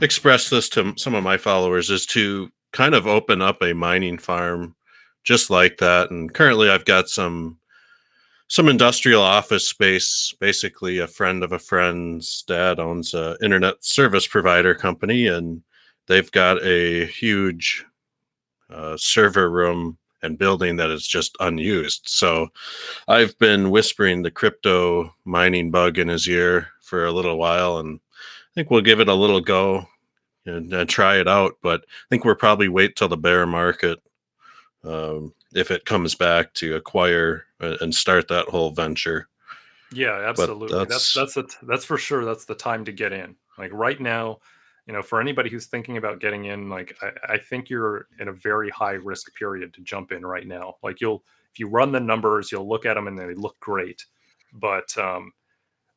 expressed this to some of my followers, is to kind of open up a mining farm just like that. And currently, I've got some industrial office space. Basically, a friend of a friend's dad owns a internet service provider company, and they've got a huge server room and building that is just unused. So I've been whispering the crypto mining bug in his ear for a little while, and I think we'll give it a little go and try it out. But I think we'll probably wait till the bear market, if it comes back, to acquire and start that whole venture. Yeah, But absolutely. that's That's for sure. That's the time to get in. Like right now, for anybody who's thinking about getting in, like I think you're in a very high risk period to jump in right now. Like if you run the numbers, you'll look at them and they look great, but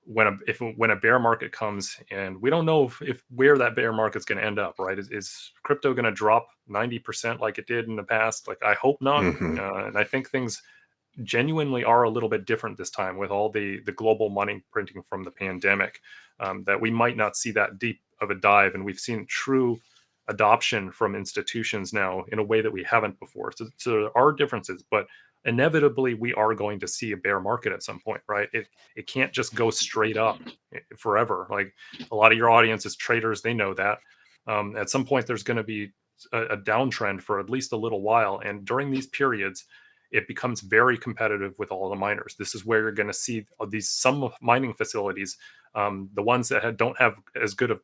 when a bear market comes, and we don't know if where that bear market's going to end up, right? Is crypto going to drop 90% like it did in the past? Like, I hope not. mhm. And I think things genuinely are a little bit different this time with all the global money printing from the pandemic, that we might not see that deep of a dive, and we've seen true adoption from institutions now in a way that we haven't before. So there are differences, but inevitably we are going to see a bear market at some point, right? It can't just go straight up forever. Like, a lot of your audience is traders, they know that. At some point there's going to be a downtrend for at least a little while, and during these periods it becomes very competitive with all the miners. This is where you're going to see these some mining facilities, the ones that don't have as good of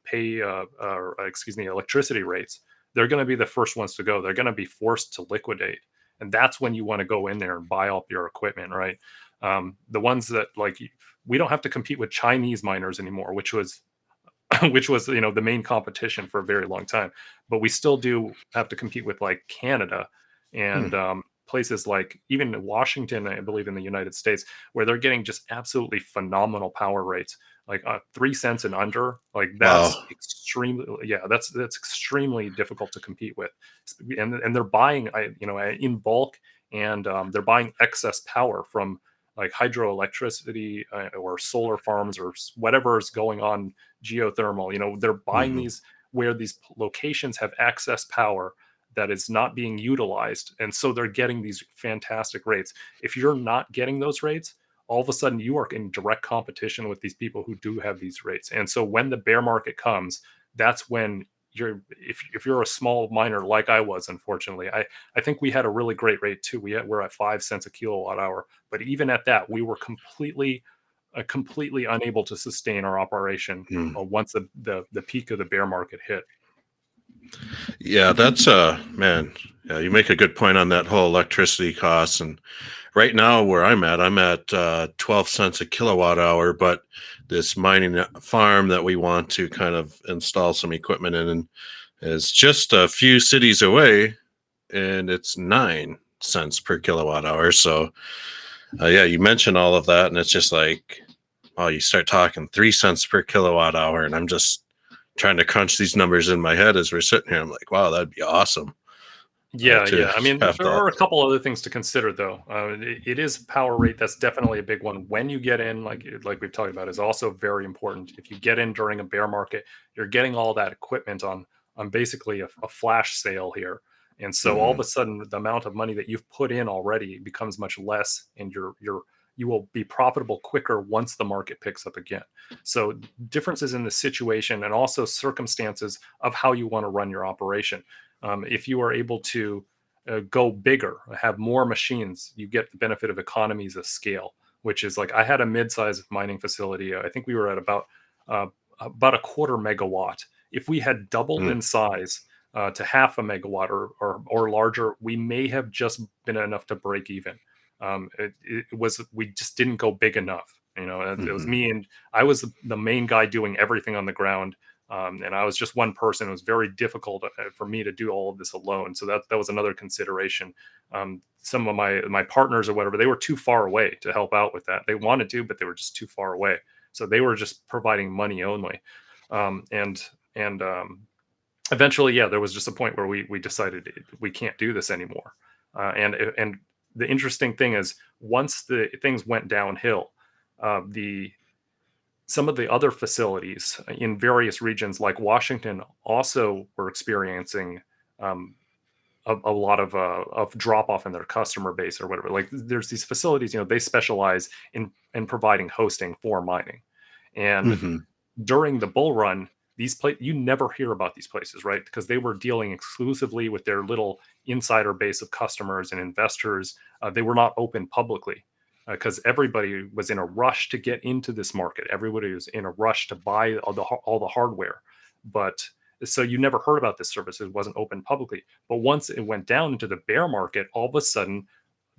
electricity rates. They're going to be the first ones to go. They're going to be forced to liquidate, and that's when you want to go in there and buy up your equipment, right? The ones that like we don't have to compete with Chinese miners anymore, which was which was the main competition for a very long time, but we still do have to compete with like Canada and Hmm. places like even Washington, I believe, in the United States, where they're getting just absolutely phenomenal power rates, like 3 cents and under. Like that's Wow. extremely, yeah, that's extremely difficult to compete with, and they're buying, in bulk, and they're buying excess power from like hydroelectricity or solar farms or whatever is going on, geothermal. They're buying Hmm. these where these locations have excess power that is not being utilized, and so they're getting these fantastic rates. If you're not getting those rates, all of a sudden you are in direct competition with these people who do have these rates. And so when the bear market comes, that's when if you're a small miner like I was, unfortunately, I think we had a really great rate too. We're at 5 cents a kilowatt hour, but even at that, we were completely unable to sustain our operation Hmm. once the peak of the bear market hit. Yeah, that's man. Yeah, you make a good point on that whole electricity costs. And right now, where I'm at 12 cents a kilowatt hour. But this mining farm that we want to kind of install some equipment in is just a few cities away, and it's 9 cents per kilowatt hour. So, yeah, you mentioned all of that, and it's just like, oh, you start talking 3 cents per kilowatt hour, and I'm just trying to crunch these numbers in my head as we're sitting here. I'm like, wow, that'd be awesome Yeah, to yeah. I mean, have there that. are a couple other things to consider, though. It is power rate. That's definitely a big one. When you get in, like we've talked about, is also very important. If you get in during a bear market, you're getting all that equipment on basically a flash sale here, and so all of Hmm. a sudden, the amount of money that you've put in already becomes much less, and you will be profitable quicker once the market picks up again. So differences in the situation and also circumstances of how you want to run your operation. If you are able to go bigger, have more machines, you get the benefit of economies of scale, which is like I had a mid-sized mining facility. I think we were at about a quarter megawatt. If we had doubled in size to half a megawatt or larger, we may have just been enough to break even. It was we just didn't go big enough. It was Hmm. me, and I was the main guy doing everything on the ground, and I was just one person. It was very difficult for me to do all of this alone. So that was another consideration. Some of my partners or whatever, they were too far away to help out with that. They wanted to, but they were just too far away. So they were just providing money only. And eventually, yeah, there was just a point where we decided we can't do this anymore. And the interesting thing is, once the things went downhill, the some of the other facilities in various regions, like Washington, also were experiencing um, a lot of drop off in their customer base or whatever. Like there's these facilities, they specialize in providing hosting for mining, and Hmm. during the bull run, you never hear about these places, right? Because they were dealing exclusively with their little insider base of customers and investors. They were not open publicly because everybody was in a rush to get into this market. Everybody was in a rush to buy all the hardware, but so you never heard about this service. It wasn't open publicly. But once it went down into the bear market, all of a sudden,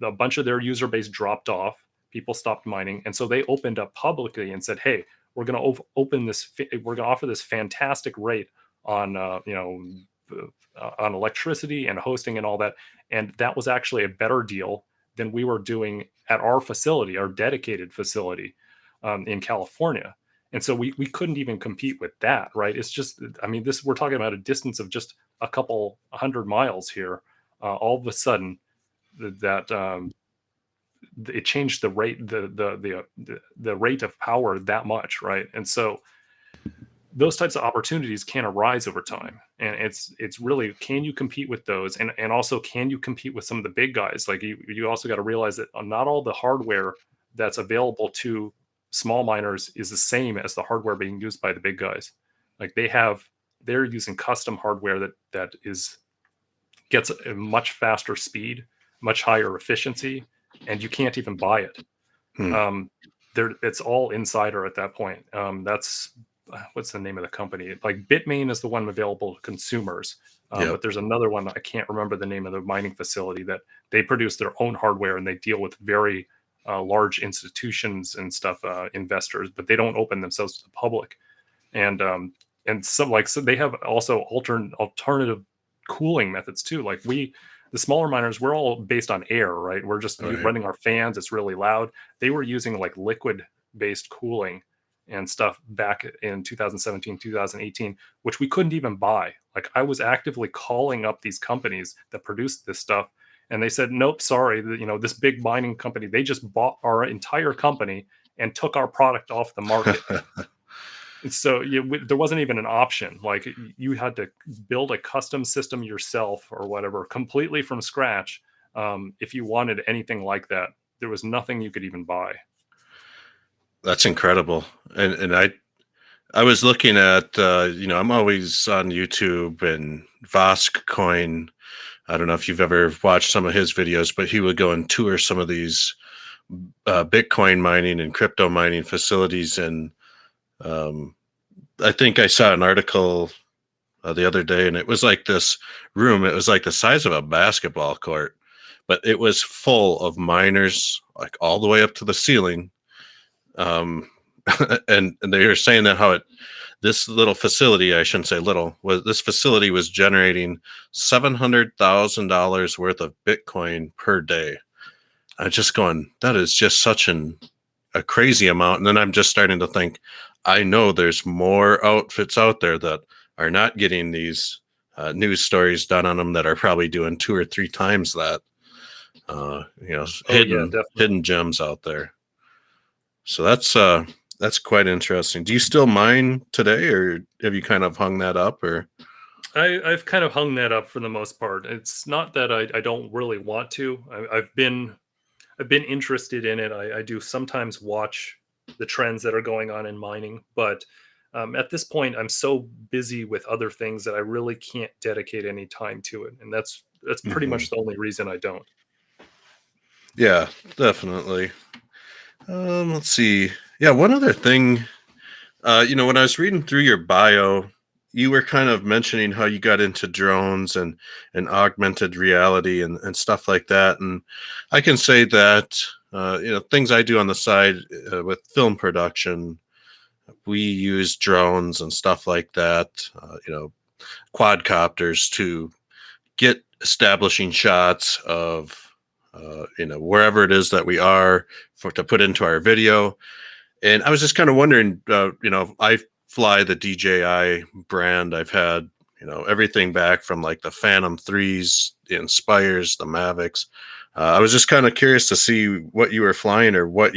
a bunch of their user base dropped off. People stopped mining, and so they opened up publicly and said, "Hey, we're going to open this. We're going to offer this fantastic rate on on electricity and hosting and all that." And that was actually a better deal than we were doing at our facility, our dedicated facility in California. And so we couldn't even compete with that, right? It's just, I mean, this we're talking about a distance of just a couple 100 miles here. All of a sudden, that it changed the rate, the rate of power that much, right? And so those types of opportunities can arise over time, and it's really, can you compete with those, and also can you compete with some of the big guys? Like you also got to realize that not all the hardware that's available to small miners is the same as the hardware being used by the big guys. Like they're using custom hardware that is gets a much faster speed, much higher efficiency, and you can't even buy it. Hmm. um, it's all insider at that point. That's what's the name of the company? Like Bitmain is the one available to consumers, Yep. but there's another one I can't remember the name of the mining facility that they produce their own hardware and they deal with very large institutions and stuff, investors, but they don't open themselves to the public. And some like so they have also alternative cooling methods too. Like the smaller miners, we're all based on air, right? We're just Right. running our fans. It's really loud. They were using like liquid based cooling and stuff back in 2017, 2018, which we couldn't even buy. Like I was actively calling up these companies that produced this stuff, and they said, "Nope, sorry. This big mining company, they just bought our entire company and took our product off the market." And so there wasn't even an option. Like you had to build a custom system yourself or whatever, completely from scratch. If you wanted anything like that, there was nothing you could even buy. That's incredible. And I was looking at I'm always on YouTube and Vosk Coin. I don't know if you've ever watched some of his videos, but he would go and tour some of these Bitcoin mining and crypto mining facilities. And um, I think I saw an article the other day, and it was like this room. It was like the size of a basketball court, but it was full of miners, like all the way up to the ceiling. Um, and they were saying that this little facility, I shouldn't say little, was this facility was generating $700,000 worth of Bitcoin per day. I'm just going, that is just such a crazy amount. And then I'm just starting to think, I know there's more outfits out there that are not getting these news stories done on them that are probably doing 2 or 3 times that. Oh yeah, definitely. Hidden gems out there. So that's quite interesting. Do you still mine today, or have you kind of hung that up? Or I've kind of hung that up for the most part. It's not that I don't really want to. I've been interested in it. I do sometimes watch the trends that are going on in mining, but at this point, I'm so busy with other things that I really can't dedicate any time to it, and that's pretty Mhm. much the only reason I don't. Yeah, definitely. Let's see. Yeah, one other thing. When I was reading through your bio, you were kind of mentioning how you got into drones and augmented reality and stuff like that. And I can say that things I do on the side with film production, we use drones and stuff like that. Quadcopters to get establishing shots of wherever it is that we are to put into our video. And I was just kind of wondering, I fly the DJI brand. I've had, everything back from like the Phantom 3s, the Inspires, the Mavics. I was just kind of curious to see what you were flying or what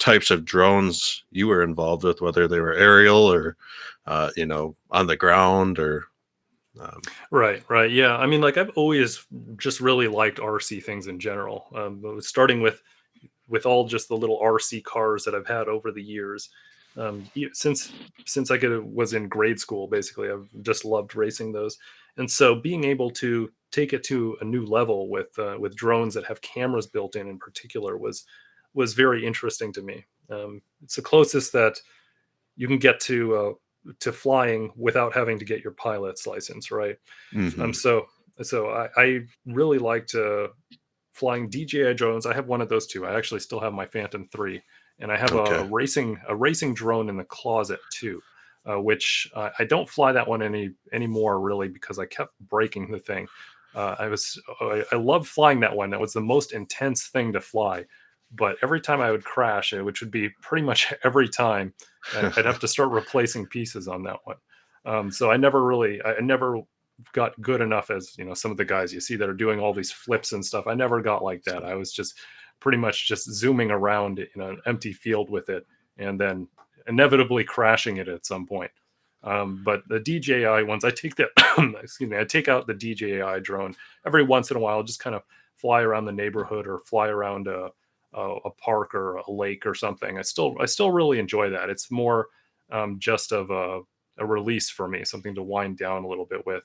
types of drones you were involved with, whether they were aerial or, on the ground or, um, Right, right. Yeah. I mean, like I've always just really liked RC things in general. Starting with all just the little RC cars that I've had over the years. Since was in grade school, basically, I've just loved racing those. And so being able to take it to a new level with drones that have cameras built in particular was very interesting to me. It's the closest that you can get to flying without having to get your pilot's license, right? Um, mhm. so I really liked flying DJI drones. I have one of those too. I actually still have my Phantom 3, and I have Okay. a racing drone in the closet too, which I don't fly that one anymore really because I kept breaking the thing. I loved flying that one. That was the most intense thing to fly. But every time I would crash, which would be pretty much every time, I'd have to start replacing pieces on that one. So I never got good enough as some of the guys you see that are doing all these flips and stuff. I never got like that. I was just pretty much just zooming around in an empty field with it and then inevitably crashing it at some point. But the DJI ones, I take that excuse me, I take out the DJI drone every once in a while, just kind of fly around the neighborhood or fly around a park or a lake or something. I still really enjoy that. It's more just of a release for me, something to wind down a little bit with.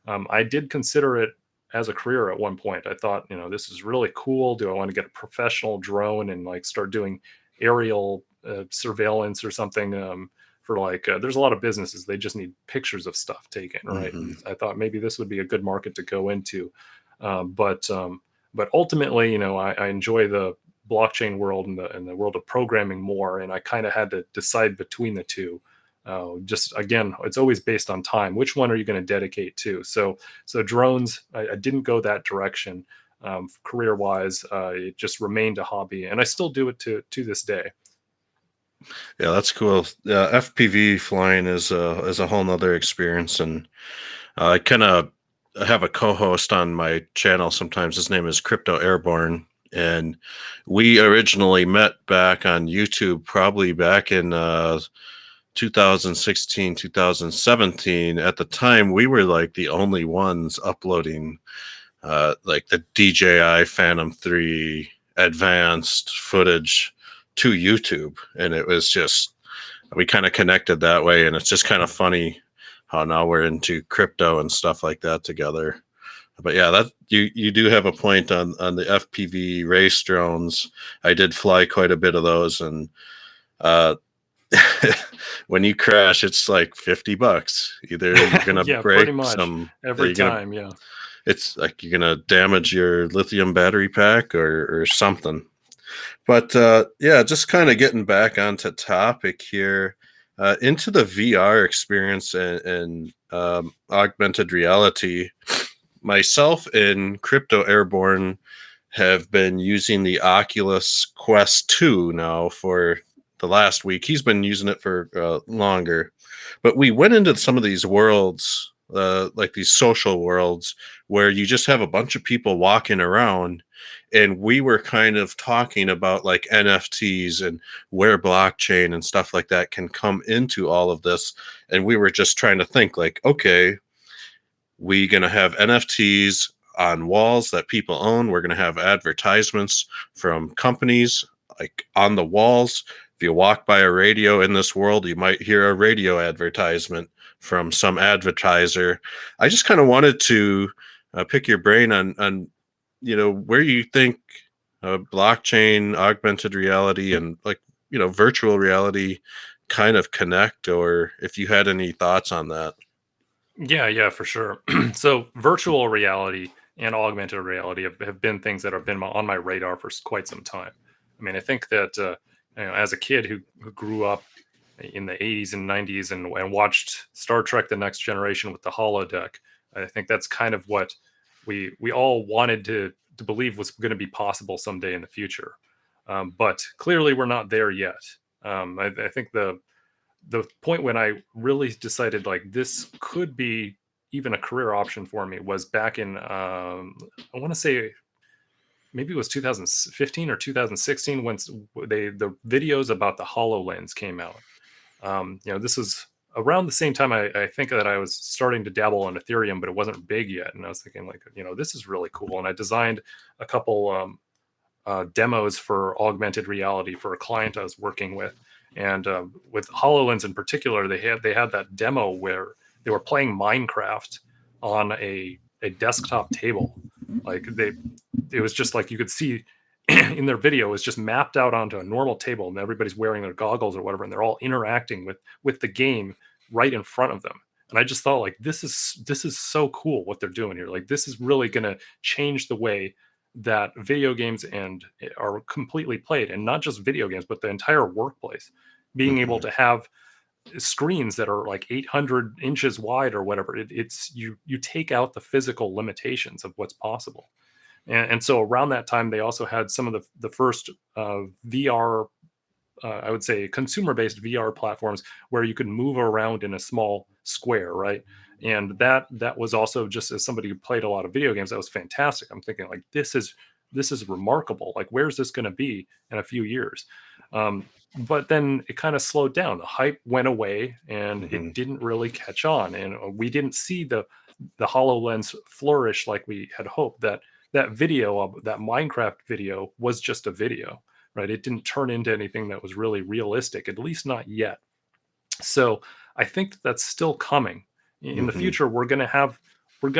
I did consider it as a career at one point. I thought, this is really cool. Do I want to get a professional drone and like start doing aerial surveillance or something for like there's a lot of businesses, they just need pictures of stuff taken, right? Hmm. And I thought maybe this would be a good market to go into. But ultimately, I enjoy the blockchain world and the world of programming more, and I kind of had to decide between the two. Just again, it's always based on time. Which one are you going to dedicate to? So drones, I didn't go that direction. Career wise, it just remained a hobby, and I still do it to this day. Yeah, that's cool. FPV flying is a whole nother experience, and I kind of have a co-host on my channel sometimes. His name is Crypto Airborne, and we originally met back on YouTube, probably back in 2016, 2017. At the time, we were like the only ones uploading like the DJI Phantom 3 advanced footage to YouTube. And it was just, we kind of connected that way. And it's just kind of funny how now we're into crypto and stuff like that together. But yeah, that you do have a point on the FPV race drones. I did fly quite a bit of those, and uh, when you crash, it's like $50. Either you're gonna Yeah, pretty break much some, every you're gonna, time. Yeah. it's like you're gonna damage your lithium battery pack or something. But yeah, just kind of getting back onto topic here, into the VR experience and augmented reality. Myself and Crypto Airborne have been using the Oculus Quest 2 now for the last week. He's been using it for longer. But we went into some of these worlds, like these social worlds, where you just have a bunch of people walking around. And we were kind of talking about like NFTs and where blockchain and stuff like that can come into all of this. And we were just trying to think like, okay, we going to have NFTs on walls that people own. We're going to have advertisements from companies like on the walls. If you walk by a radio in this world, you might hear a radio advertisement from some advertiser. I just kind of wanted to pick your brain on where you think blockchain, augmented reality, and like virtual reality kind of connect, or if you had any thoughts on that. Yeah, yeah, for sure. So virtual reality and augmented reality have been things that have been on my radar for quite some time. I mean, I think that as a kid who grew up in the 80s and 90s and watched Star Trek: The Next Generation with the holodeck, I think that's kind of what we all wanted to believe was going to be possible someday in the future. But clearly, we're not there yet. I think the point when I really decided like this could be even a career option for me was back in I want to say maybe it was 2015 or 2016 when the videos about the HoloLens came out. This was around the same time I think that I was starting to dabble in Ethereum, but it wasn't big yet, and I was thinking like this is really cool, and I designed a couple demos for augmented reality for a client I was working with. And with HoloLens in particular, they had that demo where they were playing Minecraft on a desktop table. Like it was just like you could see in their video, it was just mapped out onto a normal table, and everybody's wearing their goggles or whatever, and they're all interacting with the game right in front of them. And I just thought like this is so cool what they're doing here. Like this is really going to change the way that video games and are completely played, and not just video games but the entire workplace, being able Mhm. to have screens that are like 800 inches wide or whatever. It's you take out the physical limitations of what's possible. And so around that time they also had some of the first VR, I would say consumer based VR platforms where you could move around in a small square, right? And that was also, just as somebody who played a lot of video games, that was fantastic. I'm thinking like this is remarkable. Like where's this going to be in a few years? But then it kind of slowed down. The hype went away, and it Mhm. didn't really catch on, and we didn't see the Hololens flourish like we had hoped. That video of that Minecraft video was just a video, right? It didn't turn into anything that was really realistic, at least not yet. So I think that's still coming. In the Mhm. future, we're going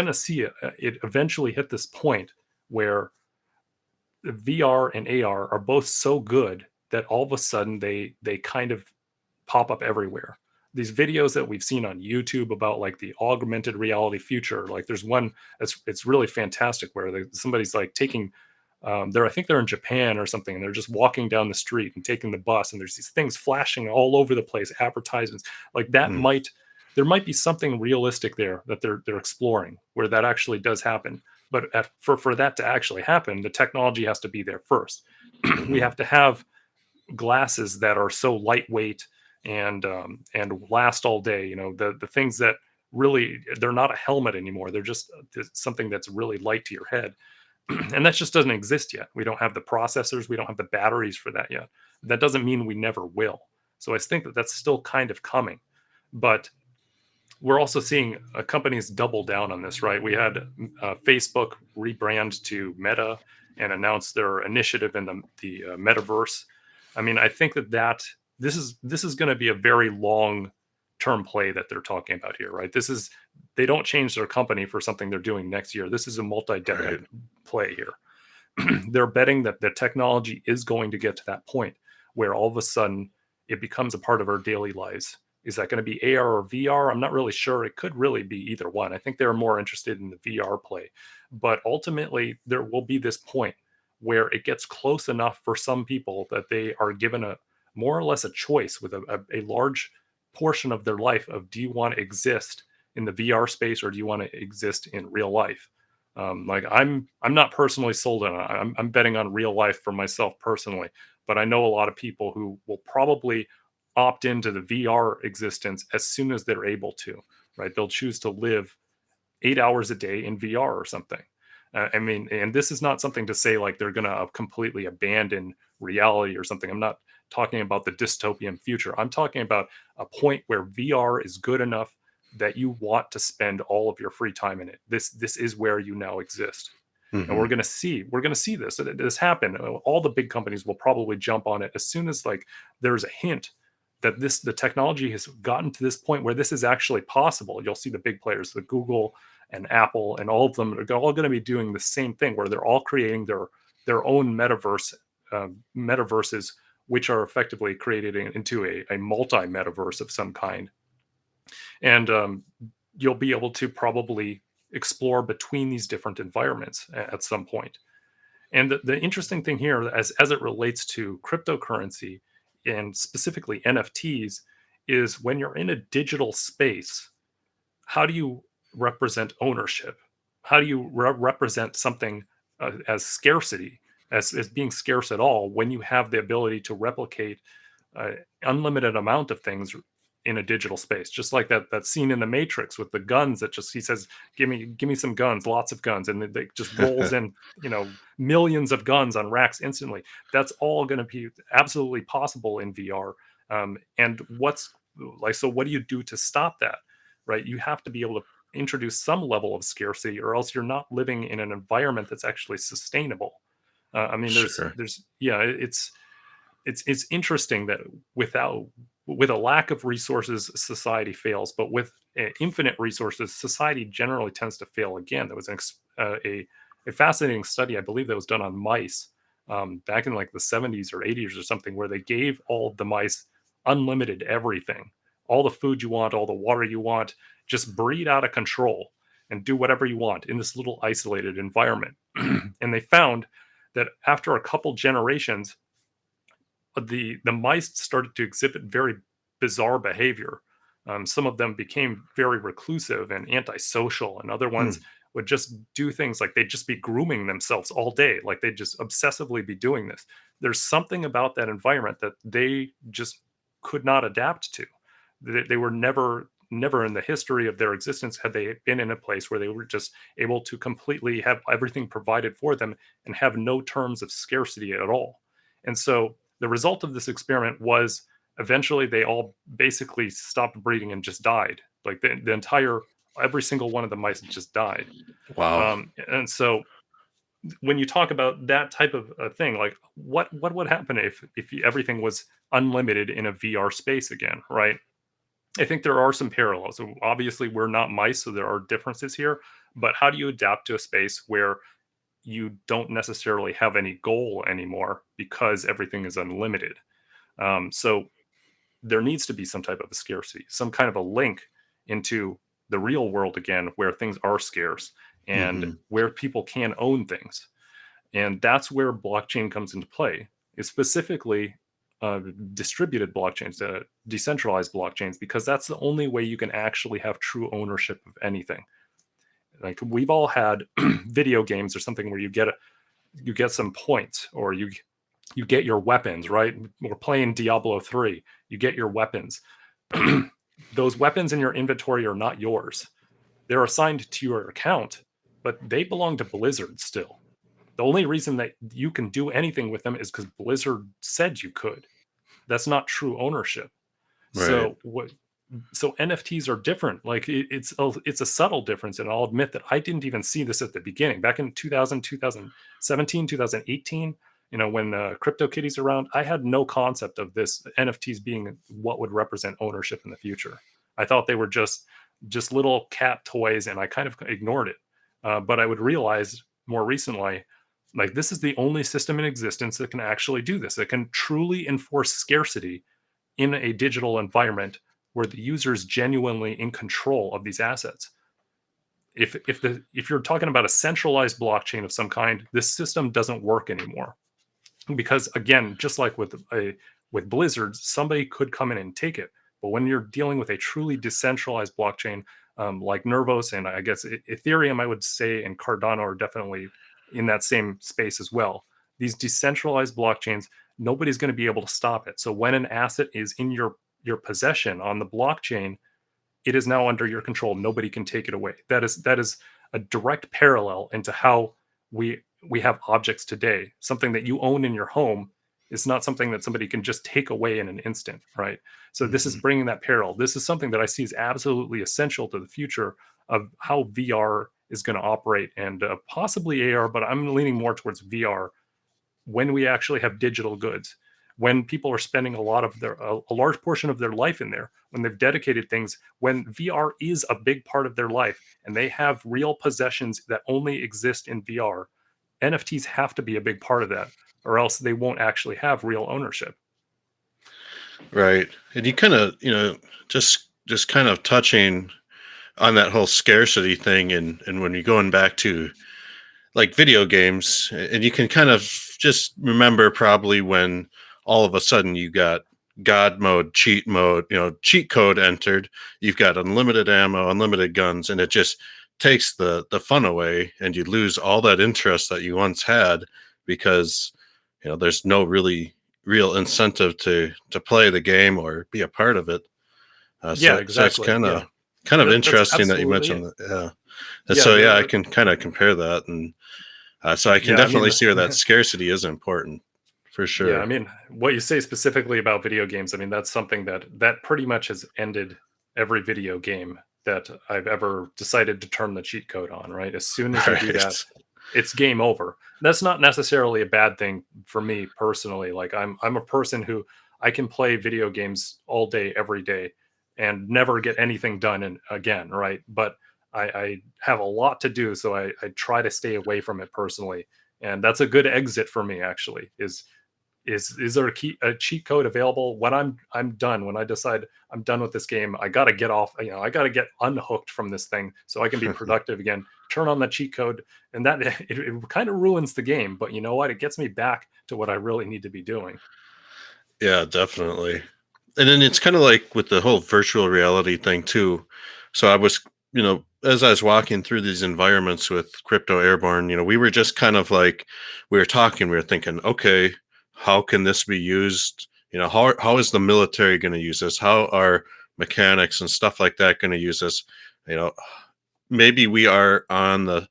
to see it eventually hit this point where the VR and AR are both so good that all of a sudden they kind of pop up everywhere. these videos that we've seen on YouTube about like the augmented reality future. Like there's one that's it's really fantastic where somebody's like taking they're I think they're in Japan or something, and they're just walking down the street and taking the bus, and there's these things flashing all over the place, advertisements like that Mm, might there might be something realistic there that they're exploring where that actually does happen. But for that to actually happen, the technology has to be there first. We mhm. have to have glasses that are so lightweight and last all day. You know, the things that really they're not a helmet anymore. They're just something that's really light to your head, and that just doesn't exist yet. We don't have the processors. We don't have the batteries for that yet. That doesn't mean we never will. So I think that that's still kind of coming, but we're also seeing companies double down on this, right? We had Facebook rebrand to Meta and announce their initiative in the metaverse. I mean, I think that this is going to be a very long term play that they're talking about here, right? This is they don't change their company for something they're doing next year. This is a Right. multi-decade play here. They're betting that the technology is going to get to that point where all of a sudden it becomes a part of our daily lives. Is that going to be AR or VR? I'm not really sure. It could really be either one. I think they're more interested in the VR play. But ultimately, there will be this point where it gets close enough for some people that they are given a more or less a choice with a large portion of their life of do you want to exist in the VR space or do you want to exist in real life? Like I'm not personally sold on it. I'm betting on real life for myself personally, but I know a lot of people who will probably opt into the VR existence as soon as they're able to. Right? They'll choose to live 8 hours a day in VR or something. I mean, and this is not something to say like they're going to completely abandon reality or something. I'm not talking about the dystopian future. I'm talking about a point where VR is good enough that you want to spend all of your free time in it. This is where you now exist. And Mhm. we're going to see this happen. All the big companies will probably jump on it as soon as like there's a hint that the technology has gotten to this point where this is actually possible. You'll see the big players, the Google and Apple, and all of them are all going to be doing the same thing, where they're all creating their own metaverses, which are effectively created into a multi metaverse of some kind, and you'll be able to probably explore between these different environments at some point. And the interesting thing here, as it relates to cryptocurrency and specifically NFTs, is when you're in a digital space, how do you represent ownership? How do you represent something as scarcity, as being scarce at all, when you have the ability to replicate unlimited amount of things in a digital space, just like that scene in the Matrix with the guns that just he says, give me some guns, lots of guns," and it just rolls in, millions of guns on racks instantly. That's all going to be absolutely possible in VR. And what's like, so what do you do to stop that? Right? You have to be able to introduce some level of scarcity, or else you're not living in an environment that's actually sustainable. I mean, Sure. yeah, it's interesting that without with a lack of resources, society fails, but with infinite resources, society generally tends to fail again. There was a fascinating study, I believe, that was done on mice back in like the 70s or 80s or something, where they gave all of the mice unlimited everything, all the food you want, all the water you want, just breed out of control and do whatever you want in this little isolated environment. And they found that after a couple generations, the mice started to exhibit very bizarre behavior. Some of them became very reclusive and antisocial, and other ones Mm, would just do things like they'd just be grooming themselves all day, like they'd just obsessively be doing this. There's something about that environment that they just could not adapt to. They were never in the history of their existence had they been in a place where they were just able to completely have everything provided for them and have no terms of scarcity at all. And so the result of this experiment was eventually they all basically stopped breeding and just died. Like the entire every single one of the mice just died. wow. And so when you talk about that type of a thing, like what would happen if everything was unlimited in a VR space again, right? I think there are some parallels. So obviously, we're not mice, so there are differences here. But how do you adapt to a space where you don't necessarily have any goal anymore because everything is unlimited? So there needs to be some type of a scarcity, some kind of a link into the real world again, where things are scarce and Hmm. where people can own things. And that's where blockchain comes into play, is specifically distributed blockchains, decentralized blockchains, because that's the only way you can actually have true ownership of anything. Like we've all had video games or something where you get some points, or you get your weapons, right? We're playing Diablo 3. You get your weapons. Those weapons in your inventory are not yours. They're assigned to your account, but they belong to Blizzard still. The only reason that you can do anything with them is because Blizzard said you could. That's not true ownership. Right. So NFTs are different. Like it's a subtle difference, and I'll admit that I didn't even see this at the beginning. Back in 2000, 2017, 2018, when CryptoKitties around, I had no concept of this NFTs being what would represent ownership in the future. I thought they were just little cat toys, and I kind of ignored it. But I would realize more recently, like this is the only system in existence that can actually do this. That can truly enforce scarcity in a digital environment where the user is genuinely in control of these assets. If you're talking about a centralized blockchain of some kind, this system doesn't work anymore, because again, just like with Blizzard, somebody could come in and take it. But when you're dealing with a truly decentralized blockchain, like Nervos, and I guess Ethereum, I would say, and Cardano are definitely in that same space as well. These decentralized blockchains, nobody's going to be able to stop it. So when an asset is in your possession on the blockchain, it is now under your control. Nobody can take it away. That is a direct parallel into how we have objects today. Something that you own in your home is not something that somebody can just take away in an instant, right? So this is Hmm. bringing that parallel. This is something that I see as absolutely essential to the future of how VR is going to operate, and possibly AR, but I'm leaning more towards VR when we actually have digital goods, when people are spending a large portion of their life in there, when they've dedicated things, when VR is a big part of their life, and they have real possessions that only exist in VR. NFTs have to be a big part of that, or else they won't actually have real ownership. Right. And you kind of, just kind of touching on that whole scarcity thing, and when you're going back to like video games, and you can kind of just remember probably when all of a sudden you got god mode, cheat mode, cheat code entered, you've got unlimited ammo, unlimited guns, and it just takes the fun away, and you lose all that interest that you once had, because there's no really real incentive to play the game or be a part of it. Yeah, So it's exactly. Yeah, kind of that's interesting that you absolutely mentioned it. that. Yeah. And Yeah, so yeah, I can kind of compare that, and so I can yeah. I mean, definitely see where that scarcity is important for yeah. I sure. mean, what you say specifically about video games, I mean, that's something that pretty much has ended every video game that I've ever decided to turn the cheat code on. Right, as soon as you do that, Right. it's game over. That's not necessarily a bad thing for me personally. Like I'm a person who I can play video games all day, every day, and never get anything done again, right? But I have a lot to do, so I try to stay away from it personally. And that's a good exit for me actually, is there a cheat code available when I'm done, when I decide I'm done with this game? I got to get off, I got to get unhooked from this thing so I can be productive again. Turn on the cheat code, and that it kind of ruins the game, but you know what, it gets me back to what I really need to be doing. Yeah, definitely. And then it's kind of like with the whole virtual reality thing too. So I was, as I was walking through these environments with Crypto Airborne, we were just kind of like, we were talking, we were thinking, okay, how can this be used? How is the military going to use this? How are mechanics and stuff like that going to use this? You know, Maybe we are on the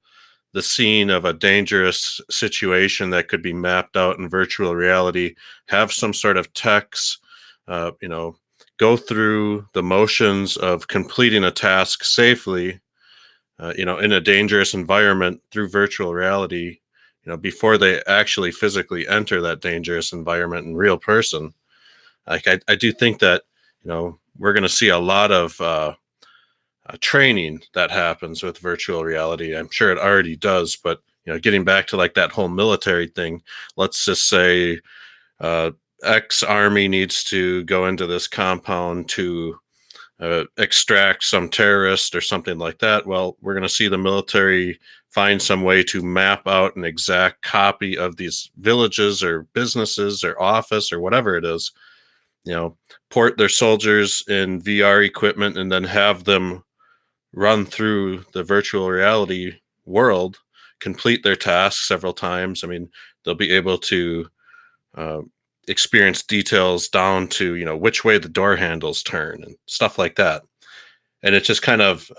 scene of a dangerous situation that could be mapped out in virtual reality, have some sort of text, uh, you know, go through the motions of completing a task safely, in a dangerous environment through virtual reality, before they actually physically enter that dangerous environment in real person. Like, I do think that, we're going to see a lot of training that happens with virtual reality. I'm sure it already does, but getting back to like that whole military thing, let's just say X army needs to go into this compound to extract some terrorist or something like that. Well, we're going to see the military find some way to map out an exact copy of these villages or businesses or office or whatever it is, you know, port their soldiers in VR equipment and then have them run through the virtual reality world, complete their tasks several times. I mean, they'll be able to uh, experience details down to, which way the door handles turn and stuff like that. And it's just kind of,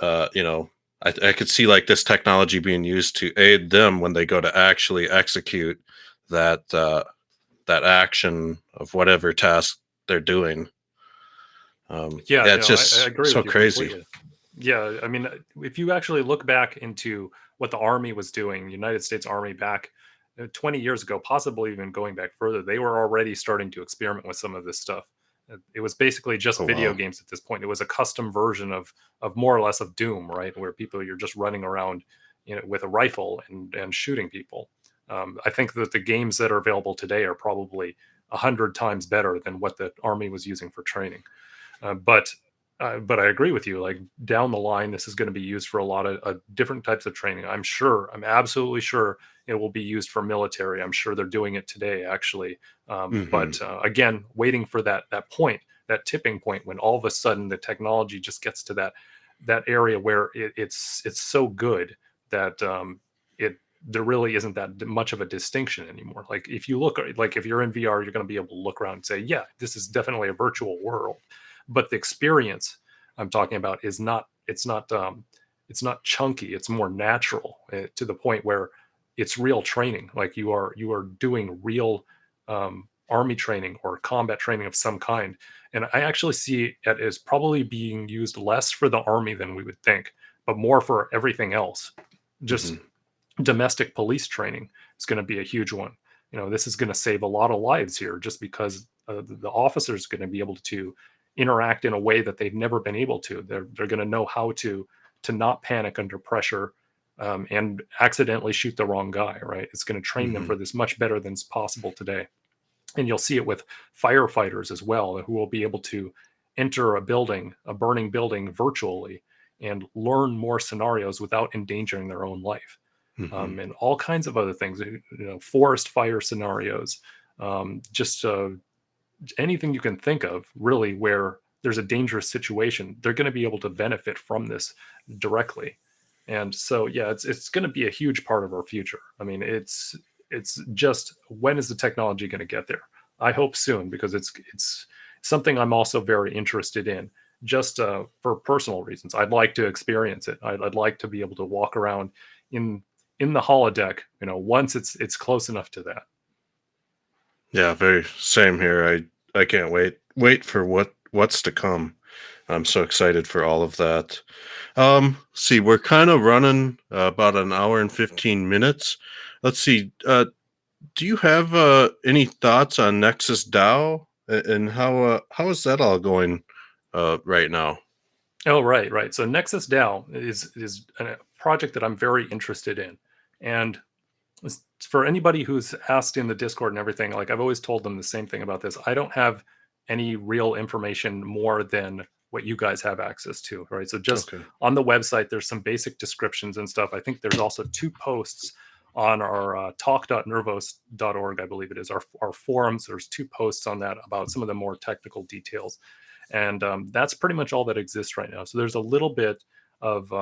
I could see like this technology being used to aid them when they go to actually execute that action of whatever task they're doing. Yeah, Yeah, it's no, I just agree so with you crazy. completely. Yeah, I mean, if you actually look back into what the Army was doing, United States Army back 20 years ago, possibly even going back further, they were already starting to experiment with some of this stuff. It was basically just Oh video wow. games at this point. It was a custom version of more or less of Doom, right? Where people you're just running around, with a rifle and shooting people. I think that the games that are available today are probably 100 times better than what the Army was using for training. But I agree with you. Like down the line, this is going to be used for a lot of different types of training. I'm absolutely sure it will be used for military. I'm sure they're doing it today, actually. Hmm. But again, waiting for that point, that tipping point, when all of a sudden the technology just gets to that area where it's so good that it there really isn't that much of a distinction anymore. Like if you look, like if you're in VR, you're going to be able to look around and say, yeah, this is definitely a virtual world, but the experience I'm talking about is not it's not chunky. It's more natural, to the point where it's real training. Like you are doing real army training or combat training of some kind. And I actually see it as probably being used less for the army than we would think, but more for everything else. Just Hmm. domestic police training is going to be a huge one. This is going to save a lot of lives here, just because the officers are going to be able to interact in a way that they've never been able to. They're going to know how to not panic under pressure, and accidentally shoot the wrong guy. Right? It's going to train them Hmm. for this much better than is possible today. And you'll see it with firefighters as well, who will be able to enter a burning building virtually, and learn more scenarios without endangering their own life, Hmm. and all kinds of other things, forest fire scenarios, just anything you can think of, really, where there's a dangerous situation. They're going to be able to benefit from this directly. And so, yeah, it's going to be a huge part of our future. I mean, it's just, when is the technology going to get there? I hope soon, because it's something I'm also very interested in. Just for personal reasons, I'd like to experience it. I'd like to be able to walk around in in the holodeck, once it's close enough to that. Yeah, very same here. I can't wait for what's to come. I'm so excited for all of that. See, we're kind of running about an hour and 15 minutes. Let's see. Do you have any thoughts on Nexus DAO and how is that all going right now? Oh, right, right. So Nexus DAO is a project that I'm very interested in, and for anybody who's asked in the Discord and everything, like I've always told them the same thing about this. I don't have any real information more than what you guys have access to, right? So just Okay. on the website, there's some basic descriptions and stuff. I think there's also two posts on our talk.nervos.org, I believe it is, our forums. There's two posts on that about some of the more technical details. And that's pretty much all that exists right now. So there's a little bit of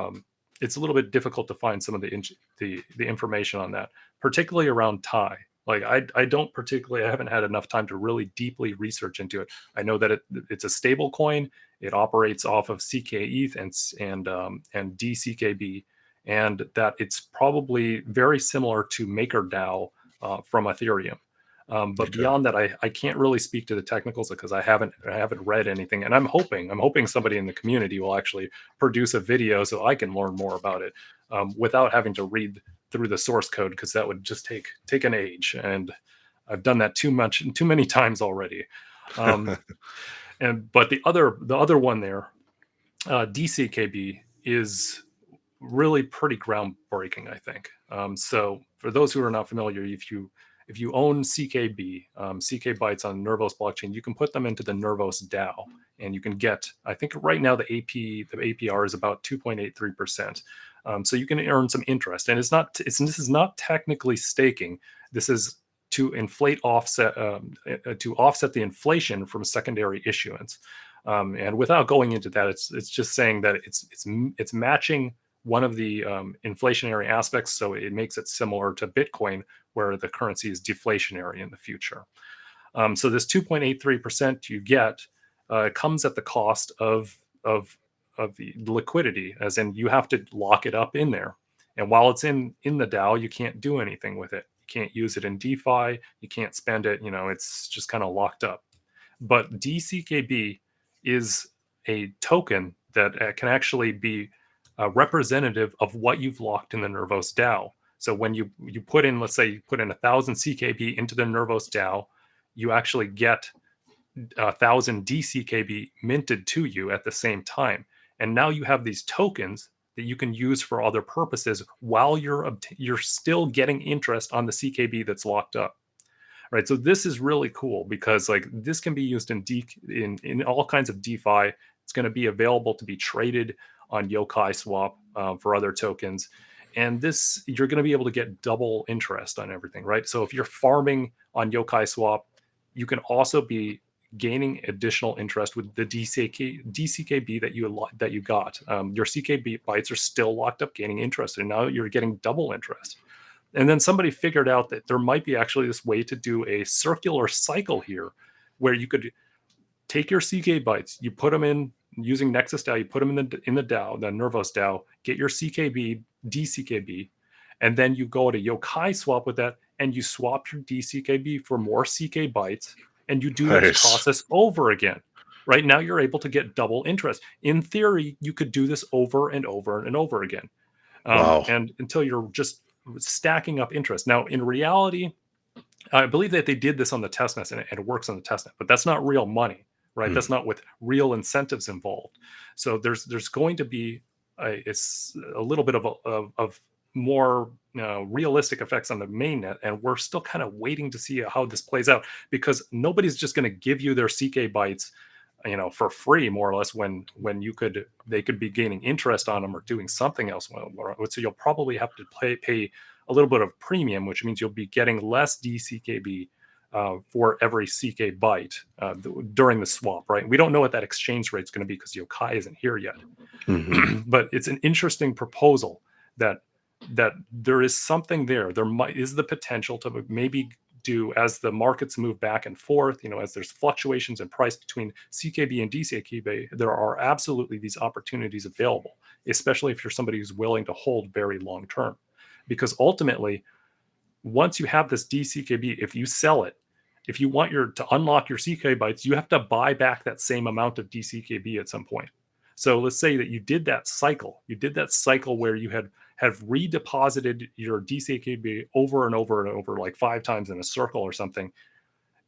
it's a little bit difficult to find some of the information on that, particularly around Thai. Like I don't particularly, I haven't had enough time to really deeply research into it. I know that it's a stable coin. It operates off of CKETH and DCKB, and that it's probably very similar to MakerDAO from Ethereum. But Okay. beyond that, I can't really speak to the technicals, because I haven't read anything, and I'm hoping somebody in the community will actually produce a video so I can learn more about it, without having to read through the source code, because that would just take an age, and I've done that too many times already. Um, and but the other one there, DCKB, is really pretty groundbreaking, I think. So for those who are not familiar, if you if you own CKB, CK bytes on Nervos blockchain, you can put them into the Nervos DAO, and you can get, I think right now the APR is about 2.83%. So you can earn some interest, and this is not technically staking. This is to offset the inflation from secondary issuance. And without going into that, it's just saying that it's matching one of the inflationary aspects, so it makes it similar to Bitcoin, where the currency is deflationary in the future. So this 2.83% you get comes at the cost of the liquidity, as in you have to lock it up in there. And while it's in the DAO, you can't do anything with it. You can't use it in DeFi. You can't spend it. It's just kind of locked up. But DCKB is a token that can actually be representative of what you've locked in the Nervos DAO. So when you put in, let's say you put in 1,000 CKB into the Nervos DAO, you actually get 1,000 DCKB minted to you at the same time. And now you have these tokens that you can use for other purposes while you're still getting interest on the CKB that's locked up. Right. So this is really cool because like this can be used in all kinds of DeFi. It's going to be available to be traded on Yokai Swap for other tokens. And this, you're going to be able to get double interest on everything, right? So if you're farming on Yokai Swap, you can also be gaining additional interest with the DCKB that you got. Your CKB bytes are still locked up, gaining interest, and now you're getting double interest. And then somebody figured out that there might be actually this way to do a circular cycle here, where you could take your CK bytes, you put them in using Nexus DAO, you put them in the DAO, the Nervos DAO, get your CKB, DCKB, and then you go to Yokai Swap with that, and you swap your DCKB for more CK bytes, and you do this process over again. Right now, you're able to get double interest. In theory, you could do this over and over and over again, and until you're just stacking up interest. Now, in reality, I believe that they did this on the testnet, and it works on the testnet, but that's not real money, right? That's not with real incentives involved. So there's going to be it's a little bit of more realistic effects on the mainnet, and we're still kind of waiting to see how this plays out, because nobody's just going to give you their CK bytes for free, more or less, when they could be gaining interest on them or doing something else. So you'll probably have to pay a little bit of premium, which means you'll be getting less DCKB for every CK byte during the swap, right? We don't know what that exchange rate is going to be because Yokai isn't here yet. But it's an interesting proposal that there is something there. There is the potential to maybe do, as the markets move back and forth, as there's fluctuations in price between CKB and DCKB, there are absolutely these opportunities available, especially if you're somebody who's willing to hold very long term. Because ultimately, once you have this DCKB, if you sell it, if you want to unlock your CK bytes, you have to buy back that same amount of DCKB at some point. So let's say that you did that cycle where you have redeposited your DCKB over and over and over, like 5 times in a circle or something.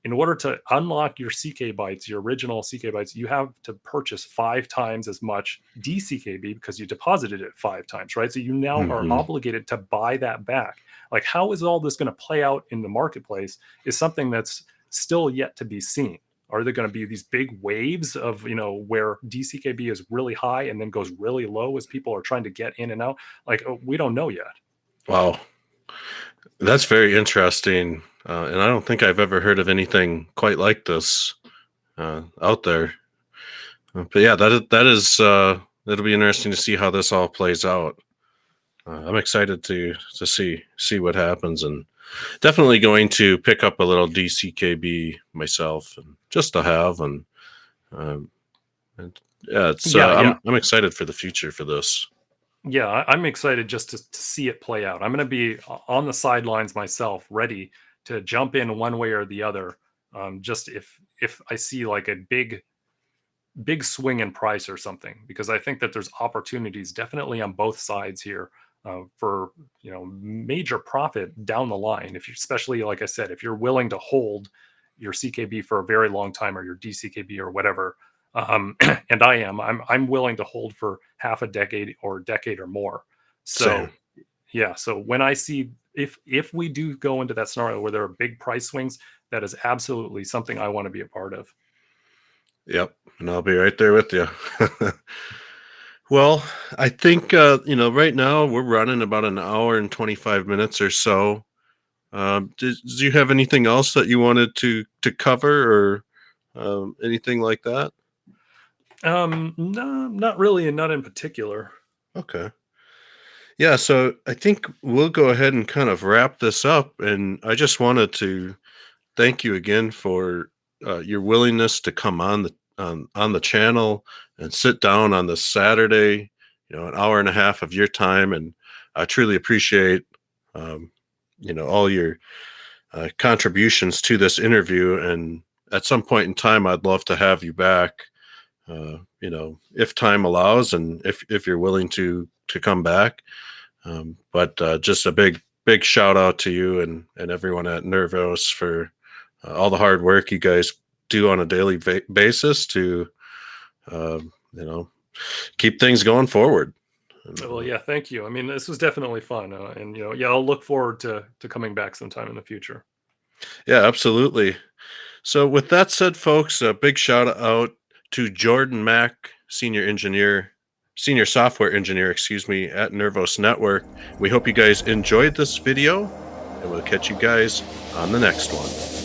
In order to unlock your CK bytes, your original CK bytes, you have to purchase 5 times as much DCKB because you deposited it 5 times, right? So you now are obligated to buy that back. Like, how is all this going to play out in the marketplace is something that's still yet to be seen. Are there going to be these big waves of, where DCKB is really high and then goes really low as people are trying to get in and out? Like, we don't know yet. Wow. That's very interesting. And I don't think I've ever heard of anything quite like this out there. But yeah, that'll be interesting to see how this all plays out. I'm excited to see what happens, and definitely going to pick up a little DCKB myself, and just to have, and yeah, I'm excited for the future for this. Yeah, I'm excited just to see it play out. I'm going to be on the sidelines myself, ready to jump in one way or the other. Just if I see like a big swing in price or something, because I think that there's opportunities definitely on both sides here for major profit down the line. Especially like I said, if you're willing to hold your CKB for a very long time, or your DCKB or whatever. And I'm willing to hold for half a decade or more. So, Same. yeah. So when I see if we do go into that scenario where there are big price swings, that is absolutely something I want to be a part of. Yep, and I'll be right there with you. Well, I think right now we're running about an hour and 25 minutes or so. Did you have anything else that you wanted to cover, or anything like that? No, not really, and not in particular. Okay. Yeah, so I think we'll go ahead and kind of wrap this up. And I just wanted to thank you again for your willingness to come on the channel and sit down on this Saturday, an hour and a half of your time. And I truly appreciate um, all your contributions to this interview. And at some point in time, I'd love to have you back, if time allows, and if you're willing to come back. But just a big shout out to you and everyone at Nervos for all the hard work you guys do on a daily basis to you know keep things going forward. And, Well, yeah, thank you. I mean, this was definitely fun, and yeah, I'll look forward to coming back sometime in the future. yeah, absolutely. So with that said, folks, a big shout out to Jordan Mack, senior software engineer, excuse me, at Nervos Network. We hope you guys enjoyed this video, and we'll catch you guys on the next one.